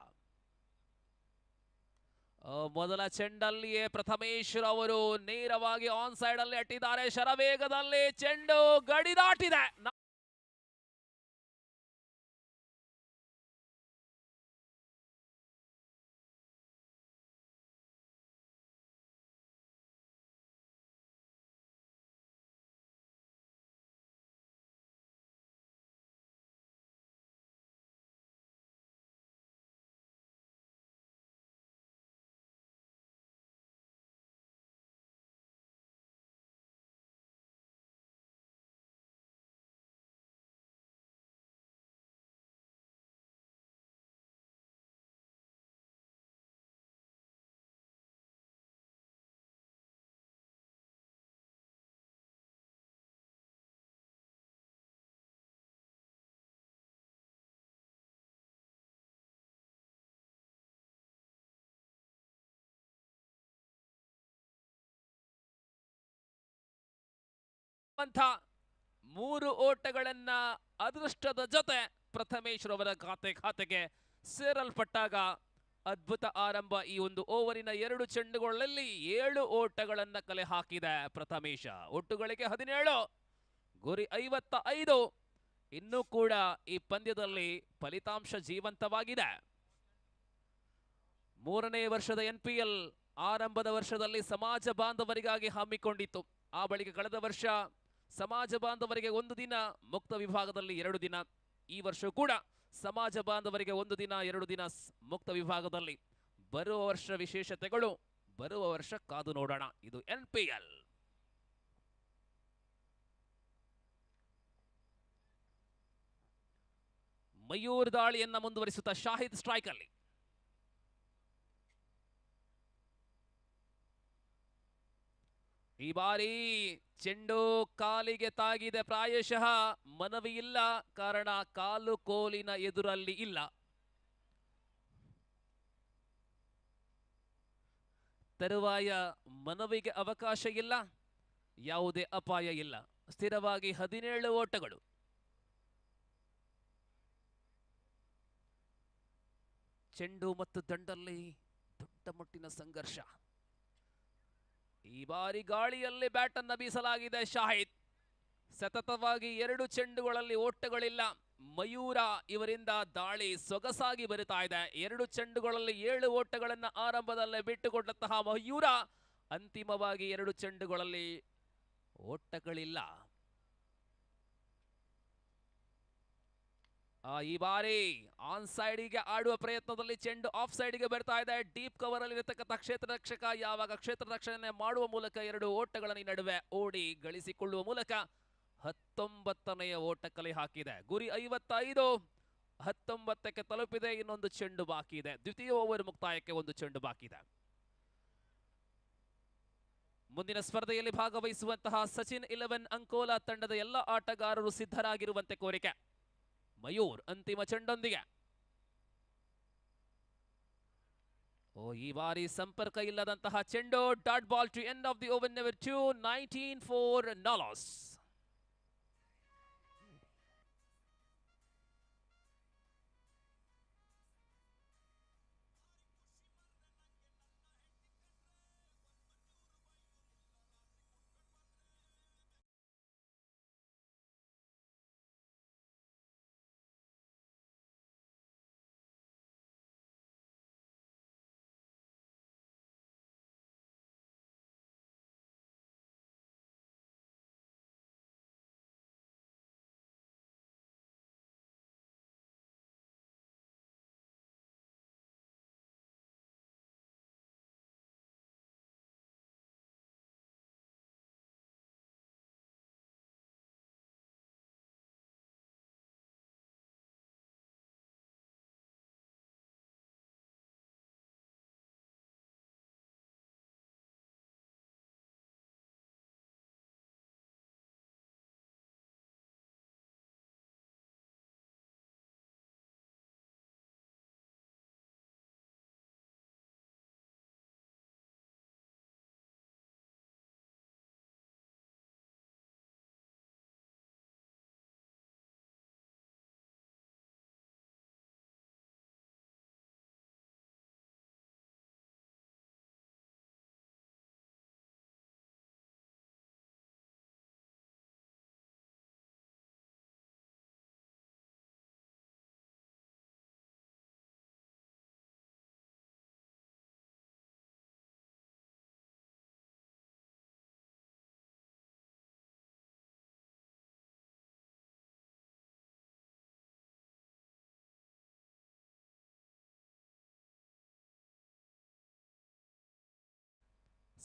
ಮೊದಲ ಚೆಂಡಲ್ಲಿಯೇ ಪ್ರಥಮೇಶ್ವರ್ ಅವರು ನೇರವಾಗಿ ಆನ್ ಸೈಡ್ ಅಲ್ಲಿ ಅಟ್ಟಿದ್ದಾರೆ. ಶರವೇಗದಲ್ಲಿ ಚೆಂಡು ಗಡಿ ದಾಟಿದೆ. ಮೂರು ಓಟಗಳನ್ನ ಅದೃಷ್ಟದ ಜೊತೆ ಪ್ರಥಮೇಶ್ವರ್ ಅವರ ಖಾತೆಗೆ ಸೇರಲ್ಪಟ್ಟಾಗ ಅದ್ಭುತ ಆರಂಭ. ಈ ಒಂದು ಓವರಿನ 2 ಚೆಂಡುಗಳಲ್ಲಿ 7 ಓಟಗಳನ್ನ ಕಲೆ ಹಾಕಿದೆ ಪ್ರಥಮೇಶ. ಒಟ್ಟುಗಳಿಗೆ 17, ಗುರಿ 55. ಇನ್ನೂ ಕೂಡ ಈ ಪಂದ್ಯದಲ್ಲಿ ಫಲಿತಾಂಶ ಜೀವಂತವಾಗಿದೆ. 3ನೇ ವರ್ಷದ NPL ಆರಂಭದ ವರ್ಷದಲ್ಲಿ ಸಮಾಜ ಬಾಂಧವರಿಗಾಗಿ ಹಮ್ಮಿಕೊಂಡಿತ್ತು. ಆ ಬಳಿಕ ಕಳೆದ ವರ್ಷ ಸಮಾಜ ಬಾಂಧವರಿಗೆ 1 ದಿನ, ಮುಕ್ತ ವಿಭಾಗದಲ್ಲಿ 2 ದಿನ. ಈ ವರ್ಷ ಕೂಡ ಸಮಾಜ ಬಾಂಧವರಿಗೆ 1 ದಿನ 2 ದಿನ ಮುಕ್ತ ವಿಭಾಗದಲ್ಲಿ. ಬರುವ ವರ್ಷ ವಿಶೇಷತೆಗಳು ಬರುವ ವರ್ಷ ಕಾದು ನೋಡೋಣ. ಇದು NPL. ಮಯೂರ್ ದಾಳಿಯನ್ನ ಮುಂದುವರಿಸುತ್ತಾ ಶಾಹಿದ್ ಸ್ಟ್ರೈಕ್ ಅಲ್ಲಿ. ಈ ಬಾರಿ ಚೆಂಡು ಕಾಲಿಗೆ ತಾಗಿದೆ. ಪ್ರಾಯಶಃ ಮನವಿ ಇಲ್ಲ, ಕಾರಣ ಕಾಲು ಕೋಲಿನ ಎದುರಲ್ಲಿ ಇಲ್ಲ. ತರುವಾಯ ಮನವಿಗೆ ಅವಕಾಶ ಇಲ್ಲ, ಯಾವುದೇ ಅಪಾಯ ಇಲ್ಲ. ಸ್ಥಿರವಾಗಿ 17 ಓಟಗಳು. ಚೆಂಡು ಮತ್ತು ದಂಡಲ್ಲಿ ದೊಡ್ಡ ಮಟ್ಟಿನ ಸಂಘರ್ಷ. ಈ ಬಾರಿ ಗಾಳಿಯಲ್ಲಿ ಬ್ಯಾಟ್ ಅನ್ನು ಬೀಸಲಾಗಿದೆ. ಶಾಹಿದ್ ಸತತವಾಗಿ 2 ಚೆಂಡುಗಳಲ್ಲಿ ಓಟಗಳಿಲ್ಲ. ಮಯೂರ ಇವರಿಂದ ದಾಳಿ ಸೊಗಸಾಗಿ ಬರುತ್ತಾ ಇದೆ. 2 ಚೆಂಡುಗಳಲ್ಲಿ 7 ಓಟಗಳನ್ನು ಆರಂಭದಲ್ಲೇ ಬಿಟ್ಟುಕೊಟ್ಟಂತಹ ಮಯೂರ ಅಂತಿಮವಾಗಿ 2 ಚೆಂಡುಗಳಲ್ಲಿ ಓಟಗಳಿಲ್ಲ. ಈ ಬಾರಿ ಆನ್ ಸೈಡಿಗೆ ಆಡುವ ಪ್ರಯತ್ನದಲ್ಲಿ ಚೆಂಡು ಆಫ್ ಸೈಡ್ಗೆ ಬರ್ತಾ ಇದೆ. ಡೀಪ್ ಕವರ್ ಅಲ್ಲಿ ಇರತಕ್ಕಂಥ ಕ್ಷೇತ್ರ ರಕ್ಷಕ ಯಾವಾಗ ಕ್ಷೇತ್ರ ರಕ್ಷಣೆ ಮಾಡುವ ಮೂಲಕ 2 ಓಟಗಳ ನಡುವೆ ಓಡಿ ಗಳಿಸಿಕೊಳ್ಳುವ ಮೂಲಕ 19ನೇ ಓಟ ಕಲೆ ಹಾಕಿದೆ. ಗುರಿ 55, 19ಕ್ಕೆ ತಲುಪಿದೆ. ಇನ್ನೊಂದು ಚೆಂಡು ಬಾಕಿ ಇದೆ. ದ್ವಿತೀಯ ಓವರ್ ಮುಕ್ತಾಯಕ್ಕೆ 1 ಚೆಂಡು ಬಾಕಿ ಇದೆ. ಮುಂದಿನ ಸ್ಪರ್ಧೆಯಲ್ಲಿ ಭಾಗವಹಿಸುವಂತಹ ಸಚಿನ್ 11 ಅಂಕೋಲಾ ತಂಡದ ಎಲ್ಲ ಆಟಗಾರರು ಸಿದ್ಧರಾಗಿರುವಂತೆ ಕೋರಿಕೆ. ಮಯೂರ್ ಅಂತಿಮ ಚೆಂಡೊಂದಿಗೆ. ಈ ಬಾರಿ ಸಂಪರ್ಕ ಇಲ್ಲದಂತಹ ಚೆಂಡು. Dot ball to end of the over number 2, 19 for Nalos.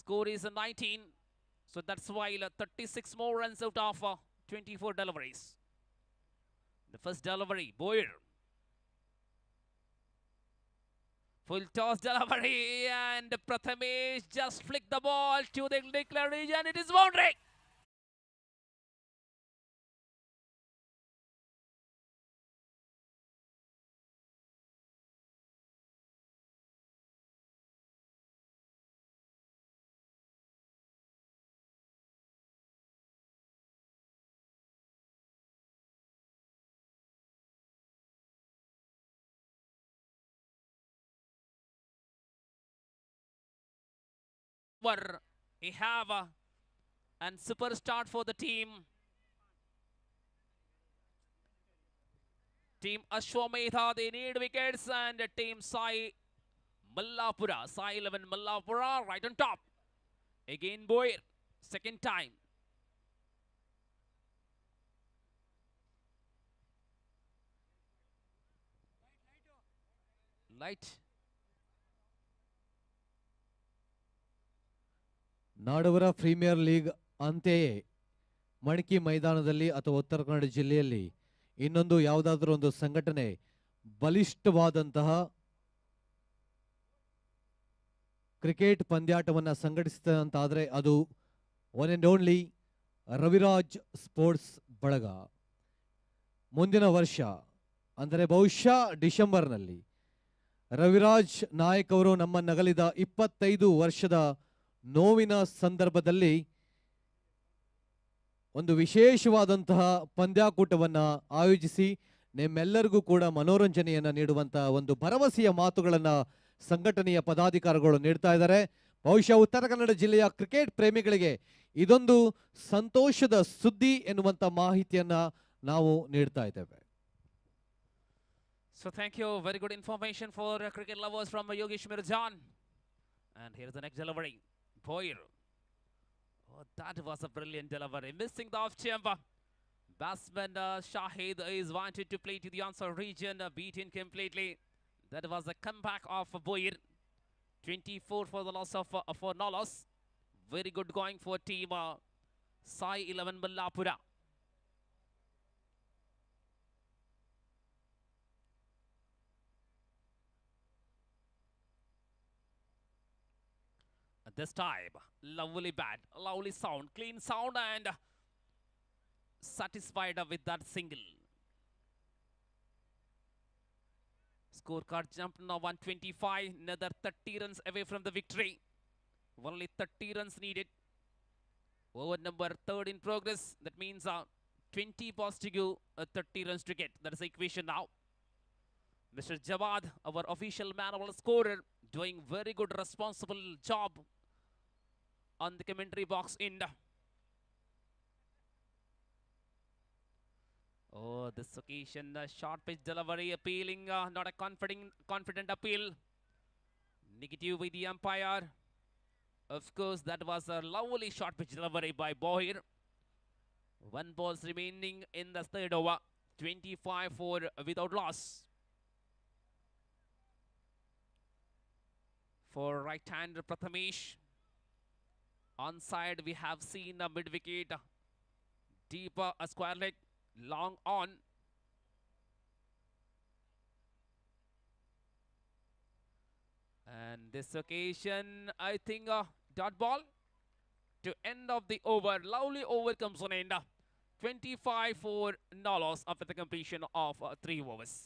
Score is 19. So that's while 36 more runs out of 24 deliveries. The first delivery, Boyer. Full toss delivery, and Prathamesh just flicked the ball to the declare region. It is boundary. We have and super start for the team. Team Ashwamedha, they need wickets, and team Sai Mallapura, Sai 11 Mallapura, right on top. Again Boyer, second time. Light. Nadavara premier league ಅಂತೆಯೇ ಮಣಕಿ ಮೈದಾನದಲ್ಲಿ ಅಥವಾ ಉತ್ತರ ಕನ್ನಡ ಜಿಲ್ಲೆಯಲ್ಲಿ ಇನ್ನೊಂದು ಯಾವುದಾದ್ರೂ ಒಂದು ಸಂಘಟನೆ ಬಲಿಷ್ಠವಾದಂತಹ cricket ಪಂದ್ಯಾಟವನ್ನು ಸಂಘಟಿಸಿದಂತಾದರೆ ಅದು one and only Raviraj sports ಬಳಗ. ಮುಂದಿನ ವರ್ಷ ಅಂದರೆ ಬಹುಶಃ ಡಿಸೆಂಬರ್ನಲ್ಲಿ ರವಿರಾಜ್ ನಾಯಕ್ ಅವರು ನಮ್ಮನ್ನಗಲಿದ 25 ವರ್ಷದ ನೋವಿನ ಸಂದರ್ಭದಲ್ಲಿ ಒಂದು ವಿಶೇಷವಾದಂತಹ ಪಂದ್ಯಾಕೂಟವನ್ನು ಆಯೋಜಿಸಿ ನಿಮ್ಮೆಲ್ಲರಿಗೂ ಕೂಡ ಮನೋರಂಜನೆಯನ್ನು ನೀಡುವಂತಹ ಒಂದು ಭರವಸೆಯ ಮಾತುಗಳನ್ನು ಸಂಘಟನೆಯ ಪದಾಧಿಕಾರಿಗಳು ನೀಡ್ತಾ ಇದ್ದಾರೆ. ಬಹುಶಃ ಉತ್ತರ ಕನ್ನಡ ಜಿಲ್ಲೆಯ ಕ್ರಿಕೆಟ್ ಪ್ರೇಮಿಗಳಿಗೆ ಇದೊಂದು ಸಂತೋಷದ ಸುದ್ದಿ ಎನ್ನುವಂತ ಮಾಹಿತಿಯನ್ನ ನಾವು ನೀಡ್ತಾ ಇದ್ದೇವೆ. So thank you, very good information for cricket lovers from Yogesh Mirzan. And here's the next delivery, Boyer. Oh, that was a brilliant delivery, missing the off jump. Batsman Shahid is wanted to play to the answer region, beaten completely. That was a comeback of Boyer. 24 for the loss of for no loss. Very good going for team Sai 11 Mallapura. This time, lovely bat, lovely sound, clean sound, and satisfied with that single. Scorecard jumped now 125, another 30 runs away from the victory. Only 30 runs needed. Over number third in progress. That means 20 balls to go, 30 runs to get. That is the equation now. Mr. Jawad, our official manual scorer, doing very good responsible job on the commentary box end. Oh, this occasion, short pitch delivery appealing, not a confident appeal. Negative with the umpire. Of course, that was a lovely short pitch delivery by Boyer. One balls remaining in the third over. 25 for without loss. For right-hander Prathamesh. Onside, we have seen a mid-wicket. Deeper, a square leg. Long on. And this occasion, I think dot ball to end of the over. Lovely over comes on end. 25 for no loss after the completion of 3 overs.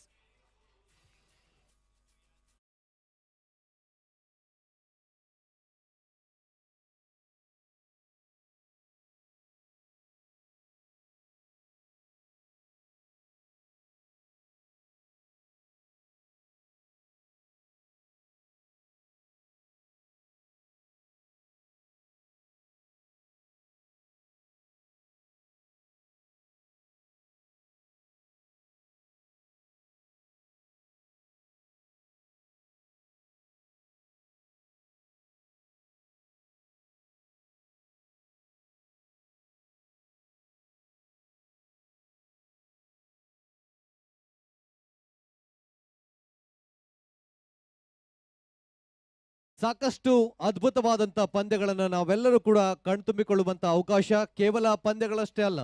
ಸಾಕಷ್ಟು ಅದ್ಭುತವಾದಂತ ಪಂದ್ಯಗಳನ್ನು ನಾವೆಲ್ಲರೂ ಕೂಡ ಕಣ್ತುಂಬಿಕೊಳ್ಳುವಂತ ಅವಕಾಶ ಕೇವಲ ಪಂದ್ಯಗಳಷ್ಟೇ ಅಲ್ಲ,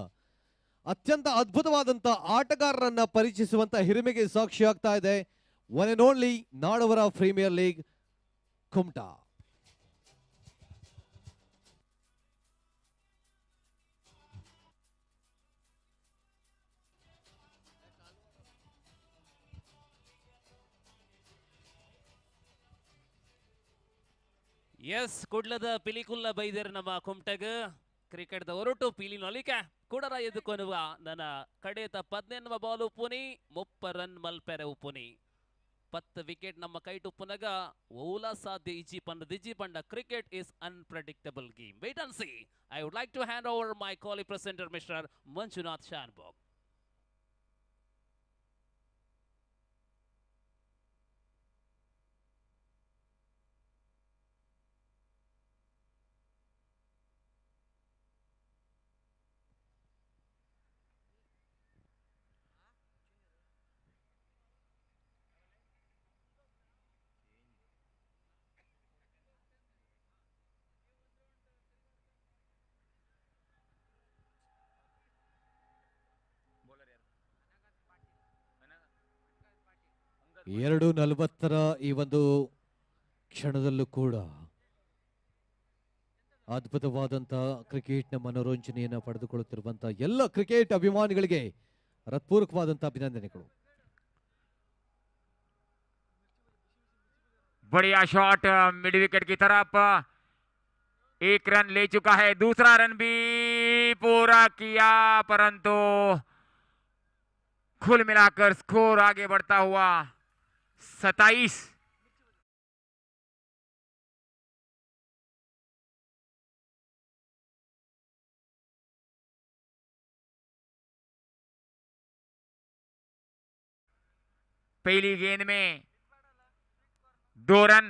ಅತ್ಯಂತ ಅದ್ಭುತವಾದಂತ ಆಟಗಾರರನ್ನ ಪರಿಚಯಿಸುವಂತ ಹಿರಿಮೆಗೆ ಸಾಕ್ಷಿಯಾಗ್ತಾ ಇದೆ one and only Nadavara premier league Kumta. ಎಸ್ ಕುಡ್ಲದ ಪಿಲಿಕುಲ್ಲ ಬೈದರ್ ನಮ್ಮ ಕುಮಟಗ ಕ್ರಿಕೆಟ್ ದ ಹೊರಟು ಪೀಲಿ ನೊಲಿಕ ಕುಡರ ಎದುಕೊನುವ ನನ್ನ ಕಡೆತ 18 ಬಾಲ್ ಉಪ್ಪುನಿ 30 ರನ್ ಮಲ್ಪೆರೆ ಉಪ್ಪುನಿ 10 ವಿಕೆಟ್ ನಮ್ಮ ಕೈಟ್ ಉಪ್ಪುನಗ ಓಲಾ ಸಾಧ್ಯ ಇಜಿ ಪಂಡ cricket is unpredictable game. Wait and see. I would like to hand over my colleague presenter mister Manjunath Shanbhog. ಎರಡು 40ರ ಈ ಒಂದು ಕ್ಷಣದಲ್ಲೂ ಕೂಡ ಅದ್ಭುತವಾದಂತ ಕ್ರಿಕೆಟ್ನ ಮನೋರಂಜನೆಯನ್ನು ಪಡೆದುಕೊಳ್ಳುತ್ತಿರುವಂತಹ ಎಲ್ಲ ಕ್ರಿಕೆಟ್ ಅಭಿಮಾನಿಗಳಿಗೆ ಹೃತ್ಪೂರ್ವಕವಾದಂತ ಅಭಿನಂದನೆಗಳು. बढ़िया शॉट मिड विकेट की तरफ, एक रन ले चुका है, दूसरा रन भी पूरा किया, परंतु कुल मिलाकर स्कोर आगे बढ़ता हुआ 27। पहली गेंद में 2 रन,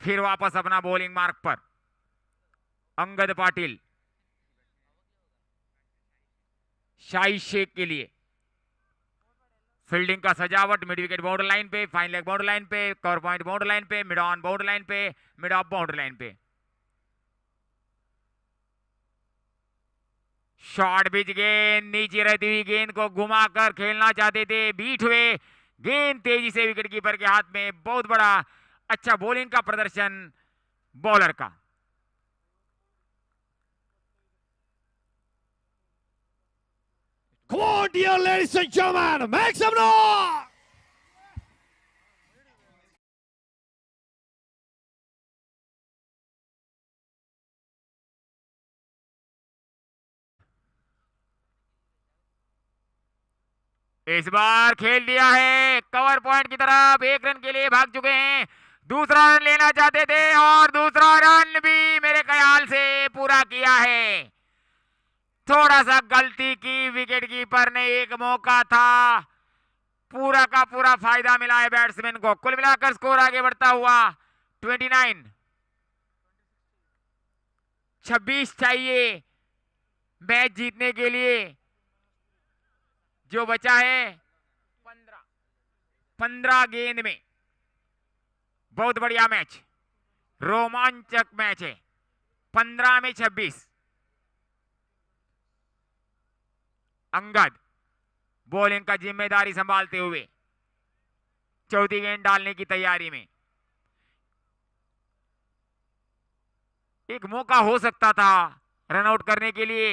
फिर वापस अपना बॉलिंग मार्क पर अंगद पाटिल शाही शेख के लिए फील्डिंग का सजावट, मिड विकेट बाउंड्री लाइन पे, फाइन लेग बाउंड्री लाइन पे, कवर पॉइंट बाउंड्री लाइन पे, मिड ऑन बाउंड्री लाइन पे, मिड ऑफ बाउंड्री लाइन पे। शॉट बीच गेंद, नीचे रहती हुई गेंद को घुमाकर खेलना चाहते थे, बीट हुए, गेंद तेजी से विकेट कीपर के हाथ में। बहुत बड़ा अच्छा बॉलिंग का प्रदर्शन बॉलर का। Come on, dear ladies and gentlemen, make some noise! इस बार खेल दिया है कवर पॉइंट की तरफ, 1 रन के लिए भाग चुके हैं, दूसरा रन लेना चाहते थे और दूसरा रन भी मेरे ख्याल से पूरा किया है। थोड़ा सा गलती की विकेट कीपर ने, एक मौका था, पूरा का पूरा फायदा मिला है बैट्समैन को। कुल मिलाकर स्कोर आगे बढ़ता हुआ 29। 26 चाहिए मैच जीतने के लिए, जो बचा है 15 गेंद में। बहुत बढ़िया मैच, रोमांचक मैच है। 15 में 26। अंगद बॉलिंग का जिम्मेदारी संभालते हुए चौथी गेंद डालने की तैयारी में। एक मौका हो सकता था रनआउट करने के लिए,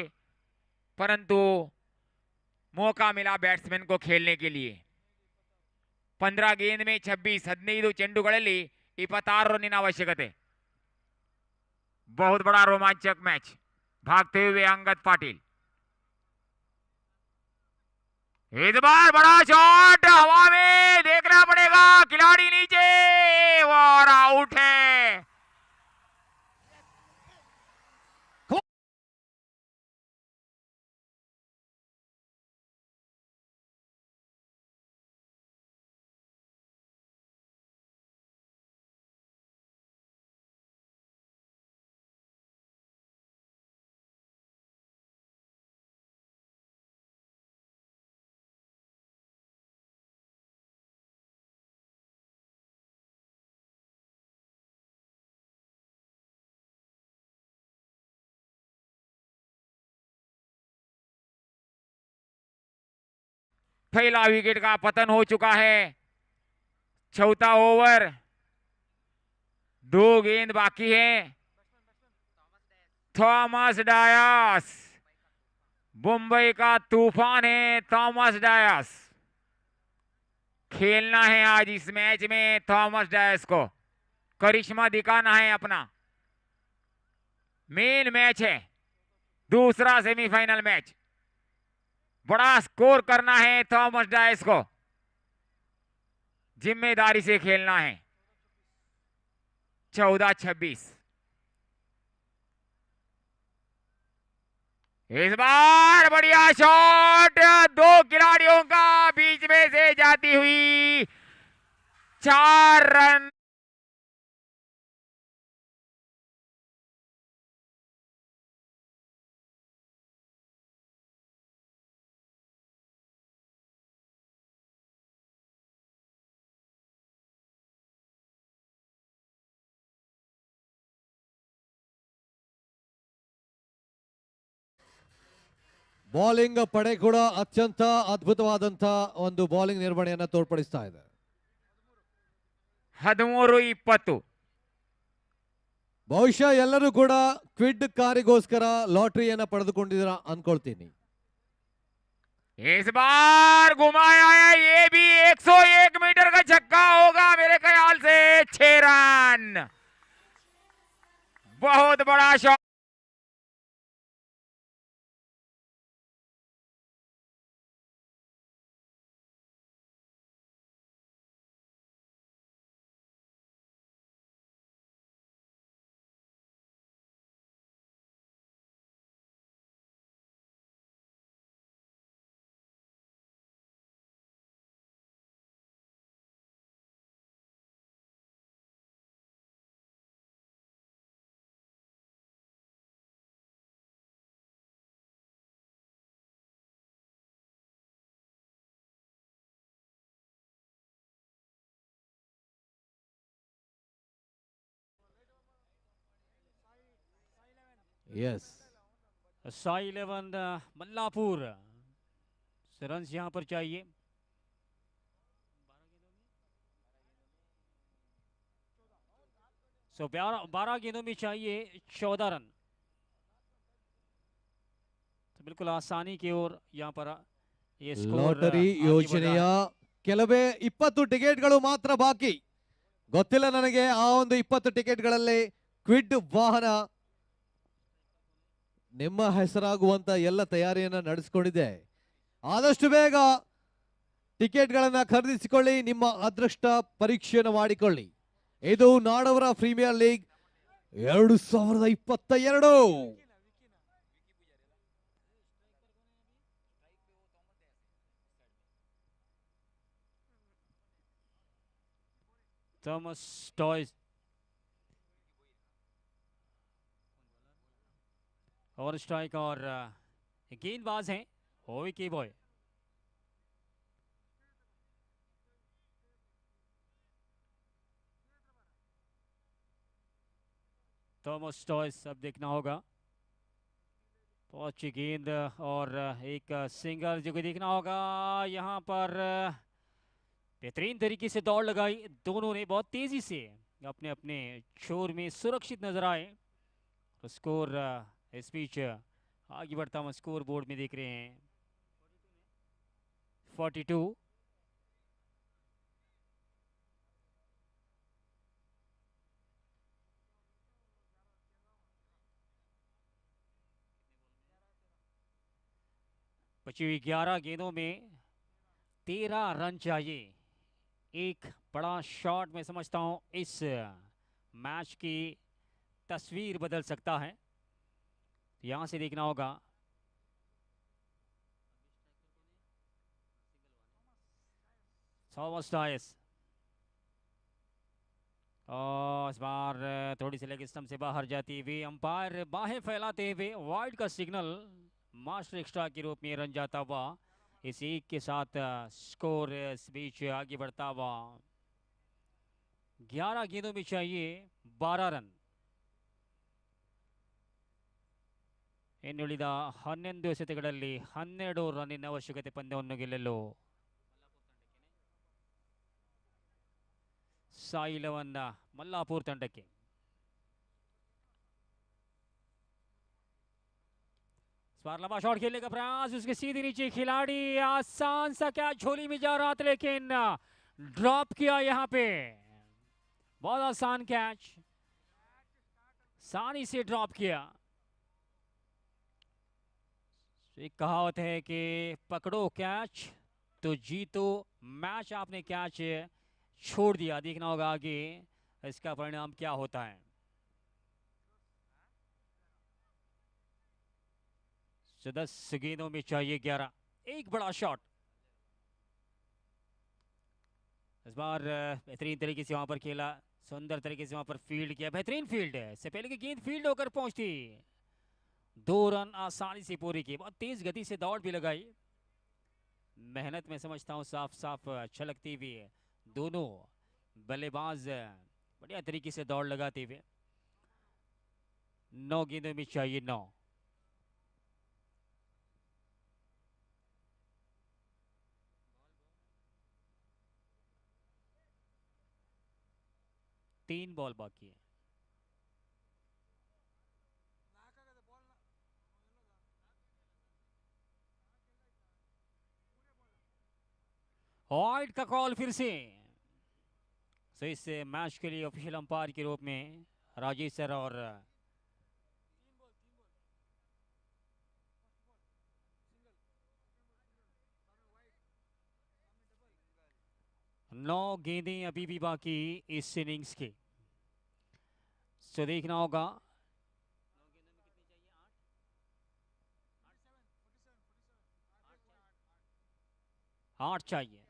परंतु मौका मिला बैट्समैन को खेलने के लिए। 15 गेंद में 26, 15 ಚೆಂಡುಗಳಲ್ಲಿ 26 ರನ್ನಿನ ಅವಶ್ಯಕತೆ। बहुत बड़ा रोमांचक मैच। भागते हुए अंगद पाटिल, इस बार बड़ा शॉट हवा में, देखना पड़ेगा, खिलाड़ी नीचे और आउट है। पहला विकेट का पतन हो चुका है। चौथा ओवर, 2 गेंद बाकी है। थॉमस डायस, मुंबई का तूफान है थॉमस डायस। खेलना है आज इस मैच में थॉमस डायस को, करिश्मा दिखाना है अपना। मेन मैच है, दूसरा सेमीफाइनल मैच। बड़ा स्कोर करना है थॉमस डायस को, जिम्मेदारी से खेलना है। 14-26। इस बार बढ़िया शॉट, 2 खिलाड़ियों का बीच में से जाती हुई 4 रन। ಬೌಲಿಂಗ್ ಪಡೆ ಕೂಡ ಅತ್ಯಂತ ಅದ್ಭುತವಾದಂತ ಒಂದು ಬೌಲಿಂಗ್ ನಿರ್ವಹಣೆಯನ್ನ ತೋರ್ಪಡಿಸ್ತಾ ಇದೆ. 13-20. ಬಹುಶಃ ಎಲ್ಲರೂ ಕೂಡ ಕ್ವಿಡ್ ಕಾರಿಗೋಸ್ಕರ ಲಾಟರಿಯನ್ನ ಪಡೆದುಕೊಂಡಿದ್ದೀರಾ ಅನ್ಕೊಳ್ತೀನಿ. इस बार घुमाया है, ये भी 101 मीटर का छक्का होगा मेरे ख्याल से। 6 रन, बहुत बड़ा शॉट। यस, साई 11 मल्लापुर से रन यहाँ पर चाहिए। सो 12 गेंदों में चाहिए 14 रन। तो बिल्कुल आसानी की ओर यहाँ पर ये स्कोर ಲಾಟರಿ आगे बढ़ ಯೋಜನೆಯ रहा है। ಕೆಲವೇ 20 ಟಿಕೆಟ್ಗಳು ಮಾತ್ರ ಬಾಕಿ. ಗೊತ್ತಿಲ್ಲ ನನಗೆ ಆ ಒಂದು 20 ಟಿಕೆಟ್ಗಳಲ್ಲಿ ಕ್ವಿಡ್ ವಾಹನ ನಿಮ್ಮ ಹೆಸರಾಗುವಂತ ಎಲ್ಲ ತಯಾರಿಯನ್ನ ನಡೆಸಿಕೊಂಡಿದೆ. ಆದಷ್ಟು ಬೇಗ ಟಿಕೆಟ್ಗಳನ್ನ ಖರೀದಿಸಿಕೊಳ್ಳಿ, ನಿಮ್ಮ ಅದೃಷ್ಟ ಪರೀಕ್ಷೆಯನ್ನು ಮಾಡಿಕೊಳ್ಳಿ. ಇದು ನಾಡವರ ಪ್ರೀಮಿಯರ್ ಲೀಗ್ 2022. थॉमस टॉयज और स्ट्राइक और गेंदबाज हैं ओवी के बॉय। थॉमस टॉयज अब देखना होगा, बहुत अच्छी गेंद और एक सिंगल जो कि देखना होगा। यहाँ पर बेहतरीन तरीके से दौड़ लगाई दोनों ने, बहुत तेजी से अपने अपने छोर में सुरक्षित नजर आए। तो स्कोर इस बीच आगे बढ़ता हुआ स्कोर बोर्ड में देख रहे हैं 42। बची हुई 11 गेंदों में 13 रन चाहिए। एक बड़ा शॉट मैं समझता हूं इस मैच की तस्वीर बदल सकता है। यहां से देखना होगा, थॉमस टॉयज और इस बार थोड़ी सी लेग स्टंप से बाहर जाती हुई, अंपायर बाहें फैलाते हुए वाइड का सिग्नल मास्टर एक्स्ट्रा के रूप में रन जाता हुआ। इस एक के साथ स्कोर इस बीच आगे बढ़ता हुआ 11 गेंदों में चाहिए 12 रन। ಇನ್ನುಳಿದ 11 ಎಸೆತಗಳಲ್ಲಿ 12 ರನ್ನಿನ ಅವಶ್ಯಕತೆ ಪಂದ್ಯವನ್ನು ಗೆಲ್ಲಲು साई 11 मल्लापुर ತಂಡಕ್ಕೆ इस बार लंबा शॉट खेलने का प्रयास, उसके सीधे नीचे खिलाड़ी, आसान सा कैच झोली में जा रहा था लेकिन ड्रॉप किया यहाँ पे। बहुत आसान कैच, आसानी से ड्रॉप किया। एक कहावत है कि पकड़ो कैच तो जीतो मैच, आपने कैच छोड़ दिया। देखना होगा आगे इसका परिणाम क्या होता है। तो 10 गेंदों में चाहिए 11। एक बड़ा शॉट इस बार बेहतरीन तरीके से वहां पर खेला, सुंदर तरीके से वहां पर फील्ड किया। बेहतरीन फील्ड है, इससे पहले कि गेंद फील्ड होकर पहुंचती 2 रन आसानी से पूरी की। बहुत तेज गति से दौड़ भी लगाई, मेहनत में समझता हूं साफ साफ छलकती हुई है। दोनों बल्लेबाज बढ़िया तरीके से दौड़ लगाते हुए। 9 गेंदों में चाहिए 9। तीन बॉल बाकी है। वाइड का कॉल फिर से। सो इस मैच के लिए ऑफिशियल अंपायर के रूप में राजेश सर और 9 गेंदें अभी भी बाकी इस इनिंग्स की। सो देखना होगा 8 चाहिए।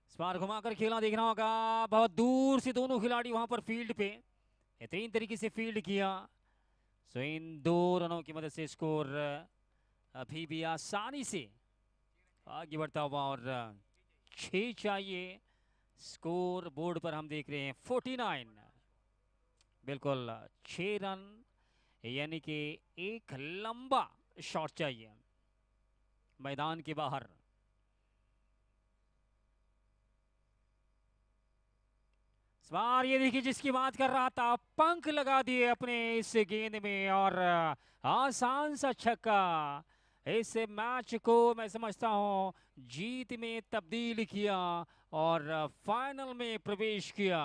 इस बार घुमाकर खेलना देखना होगा, बहुत दूर से दोनों खिलाड़ी वहां पर फील्ड पे बेहतरीन तरीके से फील्ड किया। सो इन 2 रनों की मदद से स्कोर अभी भी आसानी से आगे बढ़ता हुआ और 6 चाहिए। स्कोर बोर्ड पर हम देख रहे हैं 49। बिल्कुल 6 रन, यानी कि एक लंबा शॉट चाहिए मैदान के बाहर। इस बार ये देखिए जिसकी बात कर रहा था, पंख लगा दिए अपने इस गेंद में और आसान सा छक्का इस मैच को मैं समझता हूं जीत में तब्दील किया और फाइनल में प्रवेश किया।